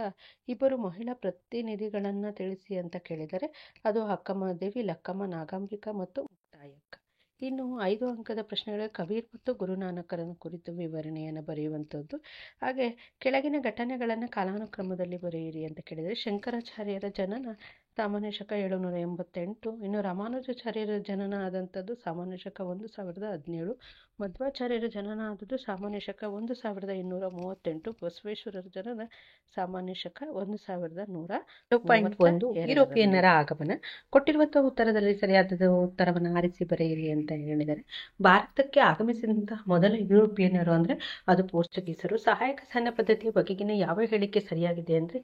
2 ಮಹಿಳಾ ಪ್ರತಿನಿಧಿಗಳನ್ನು ತಿಳಿಸಿ ಅಂತ ಕೇಳಿದರೆ ಅದು ಅಕ್ಕಮಹಾದೇವಿ, ಲಕ್ಕಮ್ಮ, ನಾಗಾಂಬಿಕಾ ಮತ್ತು ಮುಕ್ತಾಯಕ್ಕ. ಇನ್ನು 5 ಅಂಕದ ಪ್ರಶ್ನೆಗಳು ಕಬೀರ್ ಮತ್ತು ಗುರುನಾನಕರನ್ನು ಕುರಿತು ವಿವರಣೆಯನ್ನು ಬರೆಯುವಂಥದ್ದು. ಹಾಗೆ ಕೆಳಗಿನ ಘಟನೆಗಳನ್ನು ಕಾಲಾನುಕ್ರಮದಲ್ಲಿ ಬರೆಯಿರಿ ಅಂತ ಕೇಳಿದರೆ ಶಂಕರಾಚಾರ್ಯರ ಜನನ ಸಾಮಾನ್ಯ ಶಕ 788. ಇನ್ನು ರಾಮಾನುಜಾಚಾರ್ಯರ ಜನನ ಆದಂಥದ್ದು ಸಾಮಾನ್ಯ ಶಕ 1017. ಮಧ್ವಾಚಾರ್ಯರ ಜನನ ಆದದ್ದು ಸಾಮಾನ್ಯ ಶಕ 1238. ಬಸವೇಶ್ವರರ ಜನನ ಸಾಮಾನ್ಯ ಶಕ 1100. ಯುರೋಪಿಯನ್ನರ ಆಗಮನ. ಕೊಟ್ಟಿರುವಂತಹ ಉತ್ತರದಲ್ಲಿ ಸರಿಯಾದ ಉತ್ತರವನ್ನು ಆರಿಸಿ ಬರೆಯಿರಿ ಅಂತ ಹೇಳಿದರೆ ಭಾರತಕ್ಕೆ ಆಗಮಿಸಿದಂತಹ ಮೊದಲ ಯುರೋಪಿಯನ್ನರು ಅಂದರೆ ಅದು ಪೋರ್ಚುಗೀಸರು. ಸಹಾಯಕ ಸೈನ್ಯ ಪದ್ಧತಿಯ ಬಗೆಗಿನ ಯಾವ ಹೇಳಿಕೆ ಸರಿಯಾಗಿದೆ ಅಂದರೆ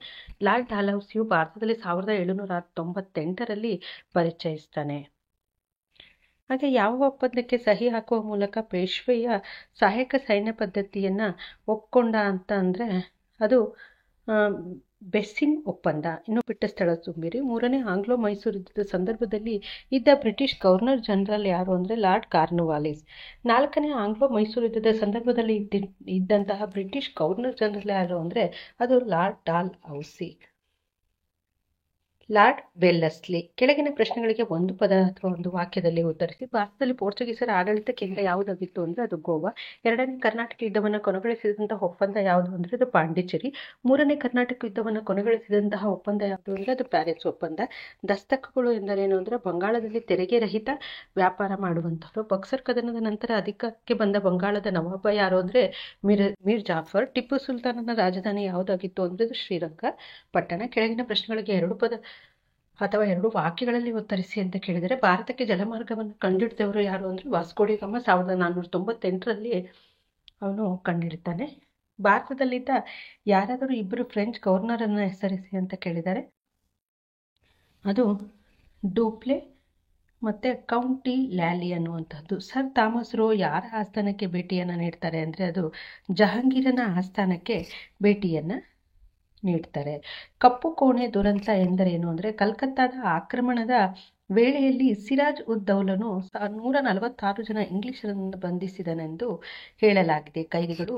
ಲಾರ್ಡ್ ಡಾಲ್ಹೌಸಿಯು ಭಾರತದಲ್ಲಿ 1798ರಲ್ಲಿ ಪರಿಚಯಿಸ್ತಾನೆ. ಹಾಗೆ ಯಾವ ಒಪ್ಪಂದಕ್ಕೆ ಸಹಿ ಹಾಕುವ ಮೂಲಕ ಪೇಶ್ವೆಯ ಸಹಾಯಕ ಸೈನ್ಯ ಪದ್ಧತಿಯನ್ನು ಒಪ್ಕೊಂಡ ಅಂತ ಅಂದರೆ ಅದು ಬೆಸ್ಸಿನ್ ಒಪ್ಪಂದ. ಇನ್ನು ಬಿಟ್ಟ ಸ್ಥಳ ತುಂಬಿರಿ. 3ನೇ ಆಂಗ್ಲೋ ಮೈಸೂರು ಯುದ್ಧದ ಸಂದರ್ಭದಲ್ಲಿ ಇದ್ದ ಬ್ರಿಟಿಷ್ ಗವರ್ನರ್ ಜನರಲ್ ಯಾರು ಅಂದರೆ ಲಾರ್ಡ್ ಕಾರ್ನ್ವಾಲಿಸ್. 4ನೇ ಆಂಗ್ಲೋ ಮೈಸೂರು ಯುದ್ಧದ ಸಂದರ್ಭದಲ್ಲಿ ಇದ್ದಂತಹ ಬ್ರಿಟಿಷ್ ಗವರ್ನರ್ ಜನರಲ್ ಯಾರು ಅಂದರೆ ಅದು ಲಾರ್ಡ್ ಡಾಲ್ ಹೌಸಿ. ಲಾರ್ಡ್ ವೆಲ್ಲಸ್ಲಿ ಕೆಳಗಿನ ಪ್ರಶ್ನೆಗಳಿಗೆ ಒಂದು ಪದ ಅಥವಾ ಒಂದು ವಾಕ್ಯದಲ್ಲಿ ಉತ್ತರಿಸಿ. ಭಾರತದಲ್ಲಿ ಪೋರ್ಚುಗೀಸರ ಆಡಳಿತ ಕೇಂದ್ರ ಯಾವುದಾಗಿತ್ತು ಅಂದರೆ ಅದು ಗೋವಾ. ಎರಡನೇ ಕರ್ನಾಟಕ ಯುದ್ಧವನ್ನು ಕೊನೆಗೊಳಿಸಿದಂತಹ ಒಪ್ಪಂದ ಯಾವುದು ಅಂದರೆ ಅದು ಪಾಂಡಿಚೇರಿ. ಮೂರನೇ ಕರ್ನಾಟಕ ಯುದ್ಧವನ್ನು ಕೊನೆಗೊಳಿಸಿದಂತಹ ಒಪ್ಪಂದ ಯಾವುದು ಅಂದರೆ ಅದು ಪ್ಯಾರಿಸ್ ಒಪ್ಪಂದ. ದಸ್ತಕಗಳು ಎಂದರೇನು ಅಂದರೆ ಬಂಗಾಳದಲ್ಲಿ ತೆರಿಗೆ ರಹಿತ ವ್ಯಾಪಾರ ಮಾಡುವಂಥದ್ದು. ಬಕ್ಸರ್ ಕದನದ ನಂತರ ಅಧಿಕಾರಕ್ಕೆ ಬಂದ ಬಂಗಾಳದ ನವಾಬ ಯಾರು ಅಂದರೆ ಮೀರ್ ಜಾಫರ್. ಟಿಪ್ಪು ಸುಲ್ತಾನನ ರಾಜಧಾನಿ ಯಾವುದಾಗಿತ್ತು ಅಂದರೆ ಅದು ಶ್ರೀರಂಗಪಟ್ಟಣ. ಕೆಳಗಿನ ಪ್ರಶ್ನೆಗಳಿಗೆ ಎರಡು ಪದ ಅಥವಾ ಎರಡು ವಾಕ್ಯಗಳಲ್ಲಿ ಉತ್ತರಿಸಿ ಅಂತ ಕೇಳಿದರೆ, ಭಾರತಕ್ಕೆ ಜಲಮಾರ್ಗವನ್ನು ಕಂಡುಹಿಡಿದವರು ಯಾರು ಅಂದರೆ ವಾಸ್ಕೋ ಡಿ ಗಾಮ 1498ರಲ್ಲಿ ಅವನು ಕಂಡುಹಿಡಿತಾನೆ. ಭಾರತದಲ್ಲಿದ್ದ ಯಾರಾದರೂ ಇಬ್ಬರು ಫ್ರೆಂಚ್ ಗವರ್ನರನ್ನು ಹೆಸರಿಸಿ ಅಂತ ಕೇಳಿದರೆ ಅದು ಡೂಪ್ಲೆ ಮತ್ತು ಕೌಂಟಿ ಲ್ಯಾಲಿ ಅನ್ನುವಂಥದ್ದು. ಸರ್ ಥಾಮಸ್ ರೋ ಯಾರ ಆಸ್ಥಾನಕ್ಕೆ ಭೇಟಿಯನ್ನು ನೀಡ್ತಾರೆ ಅಂದರೆ ಅದು ಜಹಾಂಗೀರನ ಆಸ್ಥಾನಕ್ಕೆ ಭೇಟಿಯನ್ನು ನೀಡ್ತಾರೆ. ಕಪ್ಪು ಕೋಣೆ ದುರಂತ ಎಂದರೇನು ಅಂದರೆ ಕಲ್ಕತ್ತಾದ ಆಕ್ರಮಣದ ವೇಳೆಯಲ್ಲಿ ಸಿರಾಜ್ ಉದ್ ದೌಲನು 146 ಜನ ಇಂಗ್ಲಿಷರನ್ನು ಬಂಧಿಸಿದನೆಂದು ಹೇಳಲಾಗಿದೆ. ಕೈದಿಗಳು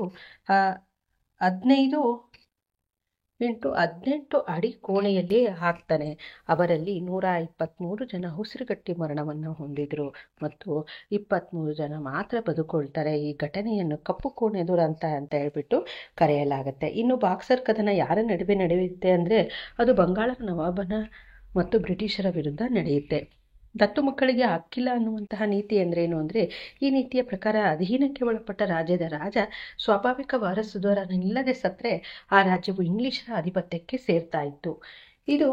15x18 ಅಡಿ ಕೋಣೆಯಲ್ಲಿ ಹಾಕ್ತಾನೆ. ಅವರಲ್ಲಿ 123 ಜನ ಉಸಿರುಗಟ್ಟಿ ಮರಣವನ್ನು ಹೊಂದಿದ್ರು ಮತ್ತು 23 ಜನ ಮಾತ್ರ ಬದುಕೊಳ್ತಾರೆ. ಈ ಘಟನೆಯನ್ನು ಕಪ್ಪು ಕೋಣೆ ದುರಂತ ಅಂತ ಹೇಳ್ಬಿಟ್ಟು ಕರೆಯಲಾಗುತ್ತೆ. ಇನ್ನು ಬಾಕ್ಸರ್ ಕದನ ಯಾರ ನಡುವೆ ನಡೆಯುತ್ತೆ ಅಂದರೆ ಅದು ಬಂಗಾಳದ ನವಾಬನ ಮತ್ತು ಬ್ರಿಟಿಷರ ವಿರುದ್ಧ ನಡೆಯುತ್ತೆ. ದತ್ತು ಮಕ್ಕಳಿಗೆ ಹಕ್ಕಿಲ್ಲ ಅನ್ನುವಂತಹ ನೀತಿ ಅಂದ್ರೇನು ಅಂದರೆ ಈ ನೀತಿಯ ಪ್ರಕಾರ ಅಧೀನಕ್ಕೆ ಒಳಪಟ್ಟ ರಾಜ್ಯದ ರಾಜ ಸ್ವಾಭಾವಿಕ ವಾರಸುದಾರನಿಲ್ಲದೆ ಸತ್ತರೆ ಆ ರಾಜ್ಯವು ಇಂಗ್ಲಿಷರ ಆಧಿಪತ್ಯಕ್ಕೆ ಸೇರ್ತಾ ಇತ್ತು. ಇದು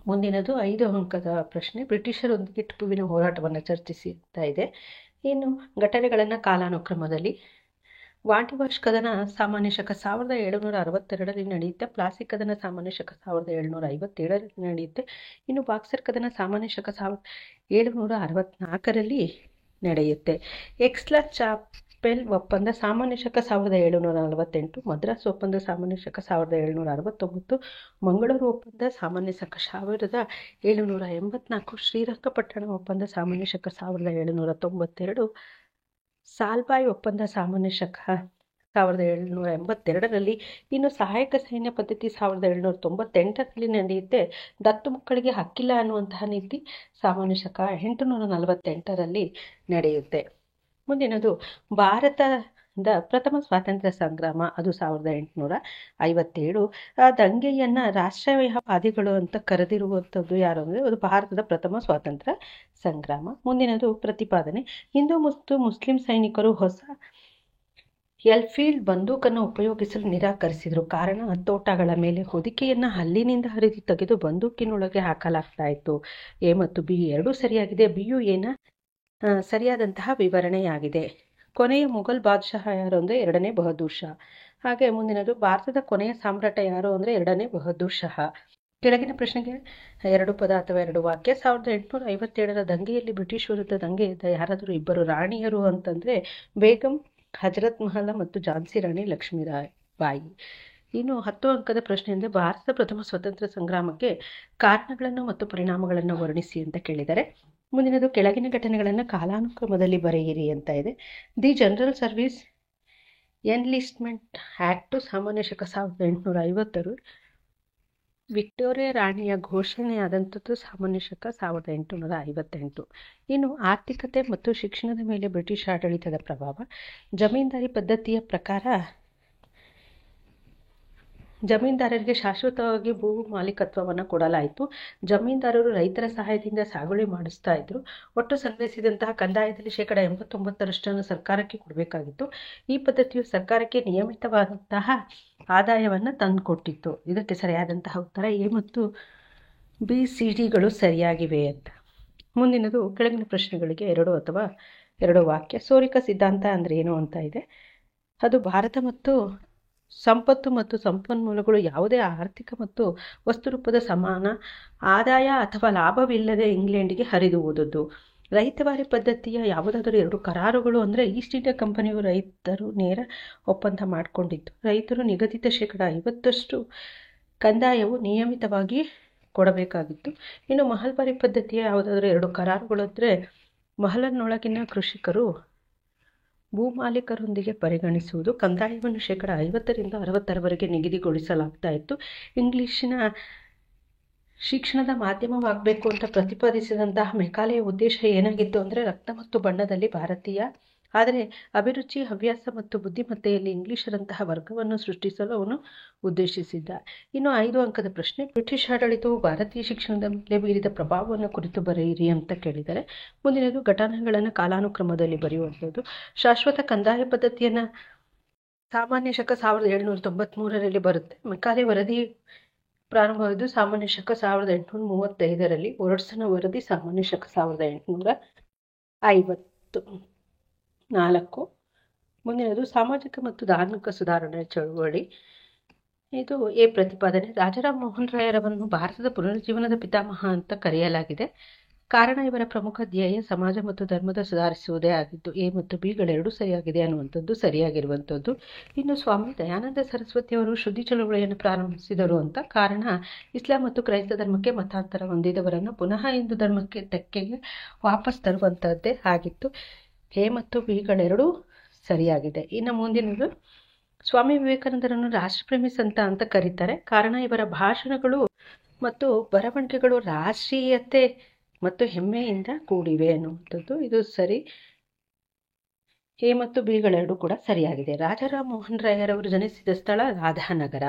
ಮುಂದಿನದು 5 ಅಂಕದ ಪ್ರಶ್ನೆ. ಬ್ರಿಟಿಷರೊಂದಿಗೆ ಟಿಪ್ಪುವಿನ ಹೋರಾಟವನ್ನು ಚರ್ಚಿಸ್ತಾ ಇದೆ. ಇನ್ನು ಘಟನೆಗಳನ್ನು ಕಾಲಾನುಕ್ರಮದಲ್ಲಿ ವಾಂಡಿವಾಶ್ ಕದನ ಸಾಮಾನ್ಯ ಶಕ 1762ರಲ್ಲಿ ನಡೆಯುತ್ತೆ. ಪ್ಲಾಸಿ ಕದನ ಸಾಮಾನ್ಯ ಶಕ 1757ರಲ್ಲಿ ನಡೆಯುತ್ತೆ. ಇನ್ನು ಬಾಕ್ಸರ್ ಕದನ ಸಾಮಾನ್ಯ ಶಕ 1764ರಲ್ಲಿ ನಡೆಯುತ್ತೆ. ಎಕ್ಸ್ಲಾ ಚಾಪೆಲ್ ಒಪ್ಪಂದ ಸಾಮಾನ್ಯ ಶಕ 1748, ಮದ್ರಾಸ್ ಒಪ್ಪಂದ ಸಾಮಾನ್ಯ ಶಕ 1769, ಮಂಗಳೂರು ಒಪ್ಪಂದ ಸಾಮಾನ್ಯ ಶಕ 1784, ಶ್ರೀರಂಗಪಟ್ಟಣ ಒಪ್ಪಂದ ಸಾಮಾನ್ಯ ಶಕ 1792, ಸಾಲ್ಬಾಯ್ ಒಪ್ಪಂದ ಸಾಮಾನ್ಯ ಶಕ 1782ರಲ್ಲಿ. ಇನ್ನು ಸಹಾಯಕ ಸೈನ್ಯ ಪದ್ಧತಿ 1798ರಲ್ಲಿ ನಡೆಯುತ್ತೆ. ದತ್ತು ಮಕ್ಕಳಿಗೆ ಹಕ್ಕಿಲ್ಲ ಅನ್ನುವಂತಹ ನೀತಿ ಸಾಮಾನ್ಯ ಶಕ 848ರಲ್ಲಿ ನಡೆಯುತ್ತೆ. ಮುಂದಿನದು ಭಾರತದ ಪ್ರಥಮ ಸ್ವಾತಂತ್ರ್ಯ ಸಂಗ್ರಾಮ, ಅದು 1857. ಆ ದಂಗೆಯನ್ನು ರಾಷ್ಟ್ರೀಯವಾದಿಗಳು ಅಂತ ಕರೆದಿರುವಂಥದ್ದು ಯಾರು ಅಂದರೆ ಅದು ಭಾರತದ ಪ್ರಥಮ ಸ್ವಾತಂತ್ರ್ಯ ಸಂಗ್ರಾಮ. ಮುಂದಿನದು ಪ್ರತಿಪಾದನೆ. ಹಿಂದೂ ಮತ್ತು ಮುಸ್ಲಿಂ ಸೈನಿಕರು ಹೊಸ ಎಲ್ಫೀಲ್ಡ್ ಬಂದೂಕನ್ನು ಉಪಯೋಗಿಸಲು ನಿರಾಕರಿಸಿದರು. ಕಾರಣ ತೋಟಗಳ ಮೇಲೆ ಹೊದಿಕೆಯನ್ನು ಹಲ್ಲಿನಿಂದ ಹರಿದು ತೆಗೆದು ಬಂದೂಕಿನೊಳಗೆ ಹಾಕಲಾಗ್ತಾ ಇತ್ತು. ಎ ಮತ್ತು ಬಿ ಎರಡೂ ಸರಿಯಾಗಿದೆ. ಬಿಯು ಏನ ಸರಿಯಾದಂತಹ ವಿವರಣೆಯಾಗಿದೆ. ಕೊನೆಯ ಮುಘಲ್ ಬಾದ್ಶಾಹ ಯಾರು ಅಂದರೆ 2ನೇ ಬಹದ್ದೂರ್ ಶಾ. ಹಾಗೆ ಮುಂದಿನದು ಭಾರತದ ಕೊನೆಯ ಸಾಮ್ರಾಟ ಯಾರು ಅಂದರೆ 2ನೇ ಬಹದ್ದೂರ್ ಶಾ. ಕೆಳಗಿನ ಪ್ರಶ್ನೆಗೆ ಎರಡು ಪದ ಅಥವಾ ಎರಡು ವಾಕ್ಯ. 1857ರ ದಂಗೆಯಲ್ಲಿ ಬ್ರಿಟಿಷ್ ವಿರುದ್ಧ ದಂಗೆ ಎದ್ದ ಯಾರಾದರೂ ಇಬ್ಬರು ರಾಣಿಯರು ಅಂತಂದರೆ ಬೇಗಂ ಹಜರತ್ ಮಹಲ್ ಮತ್ತು ಝಾನ್ಸಿ ರಾಣಿ ಲಕ್ಷ್ಮೀಬಾಯಿ. ಇನ್ನು 10 ಅಂಕದ ಪ್ರಶ್ನೆ ಅಂದರೆ ಭಾರತದ ಪ್ರಥಮ ಸ್ವತಂತ್ರ ಸಂಗ್ರಾಮಕ್ಕೆ ಕಾರಣಗಳನ್ನು ಮತ್ತು ಪರಿಣಾಮಗಳನ್ನು ವರ್ಣಿಸಿ ಅಂತ ಕೇಳಿದರೆ, ಮುಂದಿನದು ಕೆಳಗಿನ ಘಟನೆಗಳನ್ನು ಕಾಲಾನುಕ್ರಮದಲ್ಲಿ ಬರೆಯಿರಿ ಅಂತ ಇದೆ. ದಿ ಜನರಲ್ ಸರ್ವಿಸ್ ಎನ್ಲಿಸ್ಟ್ಮೆಂಟ್ ಆ್ಯಕ್ಟು ಸಾಮಾನ್ಯ ಶಕ 1850. ವಿಕ್ಟೋರಿಯಾ ರಾಣಿಯ ಘೋಷಣೆಯಾದಂಥದ್ದು ಸಾಮಾನ್ಯ ಶಕ 1858. ಇನ್ನು ಆರ್ಥಿಕತೆ ಮತ್ತು ಶಿಕ್ಷಣದ ಮೇಲೆ ಬ್ರಿಟಿಷ್ ಆಡಳಿತದ ಪ್ರಭಾವ. ಜಮೀನ್ದಾರಿ ಪದ್ಧತಿಯ ಪ್ರಕಾರ ಜಮೀನ್ದಾರರಿಗೆ ಶಾಶ್ವತವಾಗಿ ಭೂ ಮಾಲೀಕತ್ವವನ್ನು ಕೊಡಲಾಯಿತು. ಜಮೀನ್ದಾರರು ರೈತರ ಸಹಾಯದಿಂದ ಸಾಗುವಳಿ ಮಾಡಿಸ್ತಾ ಇದ್ರು. ಒಟ್ಟು ಸಂಗ್ರಹಿಸಿದಂತಹ ಕಂದಾಯದಲ್ಲಿ 89% ಸರ್ಕಾರಕ್ಕೆ ಕೊಡಬೇಕಾಗಿತ್ತು. ಈ ಪದ್ಧತಿಯು ಸರ್ಕಾರಕ್ಕೆ ನಿಯಮಿತವಾದಂತಹ ಆದಾಯವನ್ನು ತಂದುಕೊಟ್ಟಿತ್ತು. ಇದಕ್ಕೆ ಸರಿಯಾದಂತಹ ಉತ್ತರ ಎ ಮತ್ತು ಬಿ ಸಿ ಡಿಗಳು ಸರಿಯಾಗಿವೆ ಅಂತ. ಮುಂದಿನದು ಕೆಳಗಿನ ಪ್ರಶ್ನೆಗಳಿಗೆ 2 ಅಥವಾ 2 ವಾಕ್ಯ. ಸೋರಿಕ ಸಿದ್ಧಾಂತ ಅಂದರೆ ಏನು ಅಂತ ಇದೆ. ಅದು ಭಾರತ ಮತ್ತು ಸಂಪತ್ತು ಮತ್ತು ಸಂಪನ್ಮೂಲಗಳು ಯಾವುದೇ ಆರ್ಥಿಕ ಮತ್ತು ವಸ್ತುರೂಪದ ಸಮಾನ ಆದಾಯ ಅಥವಾ ಲಾಭವಿಲ್ಲದೆ ಇಂಗ್ಲೆಂಡಿಗೆ ಹರಿದು ಹೋದದ್ದು. ರೈತವಾರಿ ಪದ್ಧತಿಯ ಯಾವುದಾದರೂ 2 ಕರಾರುಗಳು ಅಂದರೆ ಈಸ್ಟ್ ಇಂಡಿಯಾ ಕಂಪನಿಯು ರೈತರು ನೇರ ಒಪ್ಪಂದ ಮಾಡಿಕೊಂಡಿದ್ದು. ರೈತರು ನಿಗದಿತ 50% ಕಂದಾಯವು ನಿಯಮಿತವಾಗಿ ಕೊಡಬೇಕಾಗಿತ್ತು. ಇನ್ನು ಮಹಲ್ವಾರಿ ಪದ್ಧತಿಯ ಯಾವುದಾದರೂ 2 ಕರಾರುಗಳು ಅಂದರೆ ಮಹಲನ್ನೊಳಗಿನ ಕೃಷಿಕರು ಭೂಮಾಲೀಕರೊಂದಿಗೆ ಪರಿಗಣಿಸುವುದು. ಕಂದಾಯವನ್ನು 50% ರಿಂದ 60ರವರೆಗೆ ನಿಗದಿಗೊಳಿಸಲಾಗ್ತಾ ಇತ್ತು. ಇಂಗ್ಲಿಶಿನ ಶಿಕ್ಷಣದ ಮಾಧ್ಯಮವಾಗಬೇಕು ಅಂತ ಪ್ರತಿಪಾದಿಸಿದಂತಹ ಮೆಕಾಲೆಯ ಉದ್ದೇಶ ಏನಾಗಿತ್ತು ಅಂದರೆ ರಕ್ತ ಮತ್ತು ಬಣ್ಣದಲ್ಲಿ ಭಾರತೀಯ, ಆದರೆ ಅಭಿರುಚಿ, ಹವ್ಯಾಸ ಮತ್ತು ಬುದ್ಧಿಮತ್ತೆಯಲ್ಲಿ ಇಂಗ್ಲಿಷರಂತಹ ವರ್ಗವನ್ನು ಸೃಷ್ಟಿಸಲು ಅವನು ಉದ್ದೇಶಿಸಿದ್ದ. ಇನ್ನು 5 ಅಂಕದ ಪ್ರಶ್ನೆ, ಬ್ರಿಟಿಷ್ ಆಡಳಿತವು ಭಾರತೀಯ ಶಿಕ್ಷಣದ ಮೇಲೆ ಬೀರಿದ ಪ್ರಭಾವವನ್ನು ಕುರಿತು ಬರೆಯಿರಿ ಅಂತ ಕೇಳಿದರೆ, ಮುಂದಿನದು ಘಟನೆಗಳನ್ನು ಕಾಲಾನುಕ್ರಮದಲ್ಲಿ ಬರೆಯುವಂಥದ್ದು. ಶಾಶ್ವತ ಕಂದಾಯ ಪದ್ಧತಿಯನ್ನು ಸಾಮಾನ್ಯ ಶಕ 1793ರಲ್ಲಿ ಬರುತ್ತೆ. ಮೆಕಾಲೆ ವರದಿ ಪ್ರಾರಂಭವಾದ್ದು ಸಾಮಾನ್ಯ ಶಕ 1835ರಲ್ಲಿ. ವರ್ಡ್ಸನ ವರದಿ ಸಾಮಾನ್ಯ ಶಕ 1854. ಮುಂದಿನದು ಸಾಮಾಜಿಕ ಮತ್ತು ಧಾರ್ಮಿಕ ಸುಧಾರಣೆ ಚಳುವಳಿ. ಇದು ಎ ಪ್ರತಿಪಾದನೆ. ರಾಜಾರಾಮ್ ಮೋಹನ್ ರಾಯರವನ್ನು ಭಾರತದ ಪುನರುಜ್ಜೀವನದ ಪಿತಾಮಹ ಅಂತ ಕರೆಯಲಾಗಿದೆ. ಕಾರಣ ಇವರ ಪ್ರಮುಖ ಧ್ಯೇಯ ಸಮಾಜ ಮತ್ತು ಧರ್ಮದ ಸುಧಾರಿಸುವುದೇ ಆಗಿದ್ದು. ಎ ಮತ್ತು ಬಿಗಳೆರಡೂ ಸರಿಯಾಗಿದೆ ಅನ್ನುವಂಥದ್ದು ಸರಿಯಾಗಿರುವಂಥದ್ದು. ಇನ್ನು ಸ್ವಾಮಿ ದಯಾನಂದ ಸರಸ್ವತಿಯವರು ಶುದ್ಧಿ ಚಳುವಳಿಯನ್ನು ಪ್ರಾರಂಭಿಸಿದರು ಅಂತ. ಕಾರಣ ಇಸ್ಲಾಂ ಮತ್ತು ಕ್ರೈಸ್ತ ಧರ್ಮಕ್ಕೆ ಮತಾಂತರ ಹೊಂದಿದವರನ್ನು ಪುನಃ ಹಿಂದೂ ಧರ್ಮಕ್ಕೆ ತೆಕ್ಕೆಗೆ ವಾಪಸ್ ತರುವಂಥದ್ದೇ ಆಗಿತ್ತು. ಎ ಮತ್ತು ಬಿಗಳೆರಡೂ ಸರಿಯಾಗಿದೆ. ಇನ್ನು ಮುಂದಿನದು, ಸ್ವಾಮಿ ವಿವೇಕಾನಂದರನ್ನು ರಾಷ್ಟ್ರಪ್ರೇಮಿ ಸಂತ ಅಂತ ಕರೀತಾರೆ. ಕಾರಣ ಇವರ ಭಾಷಣಗಳು ಮತ್ತು ಬರವಣಿಗೆಗಳು ರಾಷ್ಟ್ರೀಯತೆ ಮತ್ತು ಹೆಮ್ಮೆಯಿಂದ ಕೂಡಿವೆ ಅನ್ನುವಂಥದ್ದು. ಇದು ಸರಿ. ಎ ಮತ್ತು ಬಿಗಳೆರಡೂ ಕೂಡ ಸರಿಯಾಗಿದೆ. ರಾಜಾರಾಮ್ ಮೋಹನ್ ರಾಯರವರು ಜನಿಸಿದ ಸ್ಥಳ ರಾಧಾನಗರ.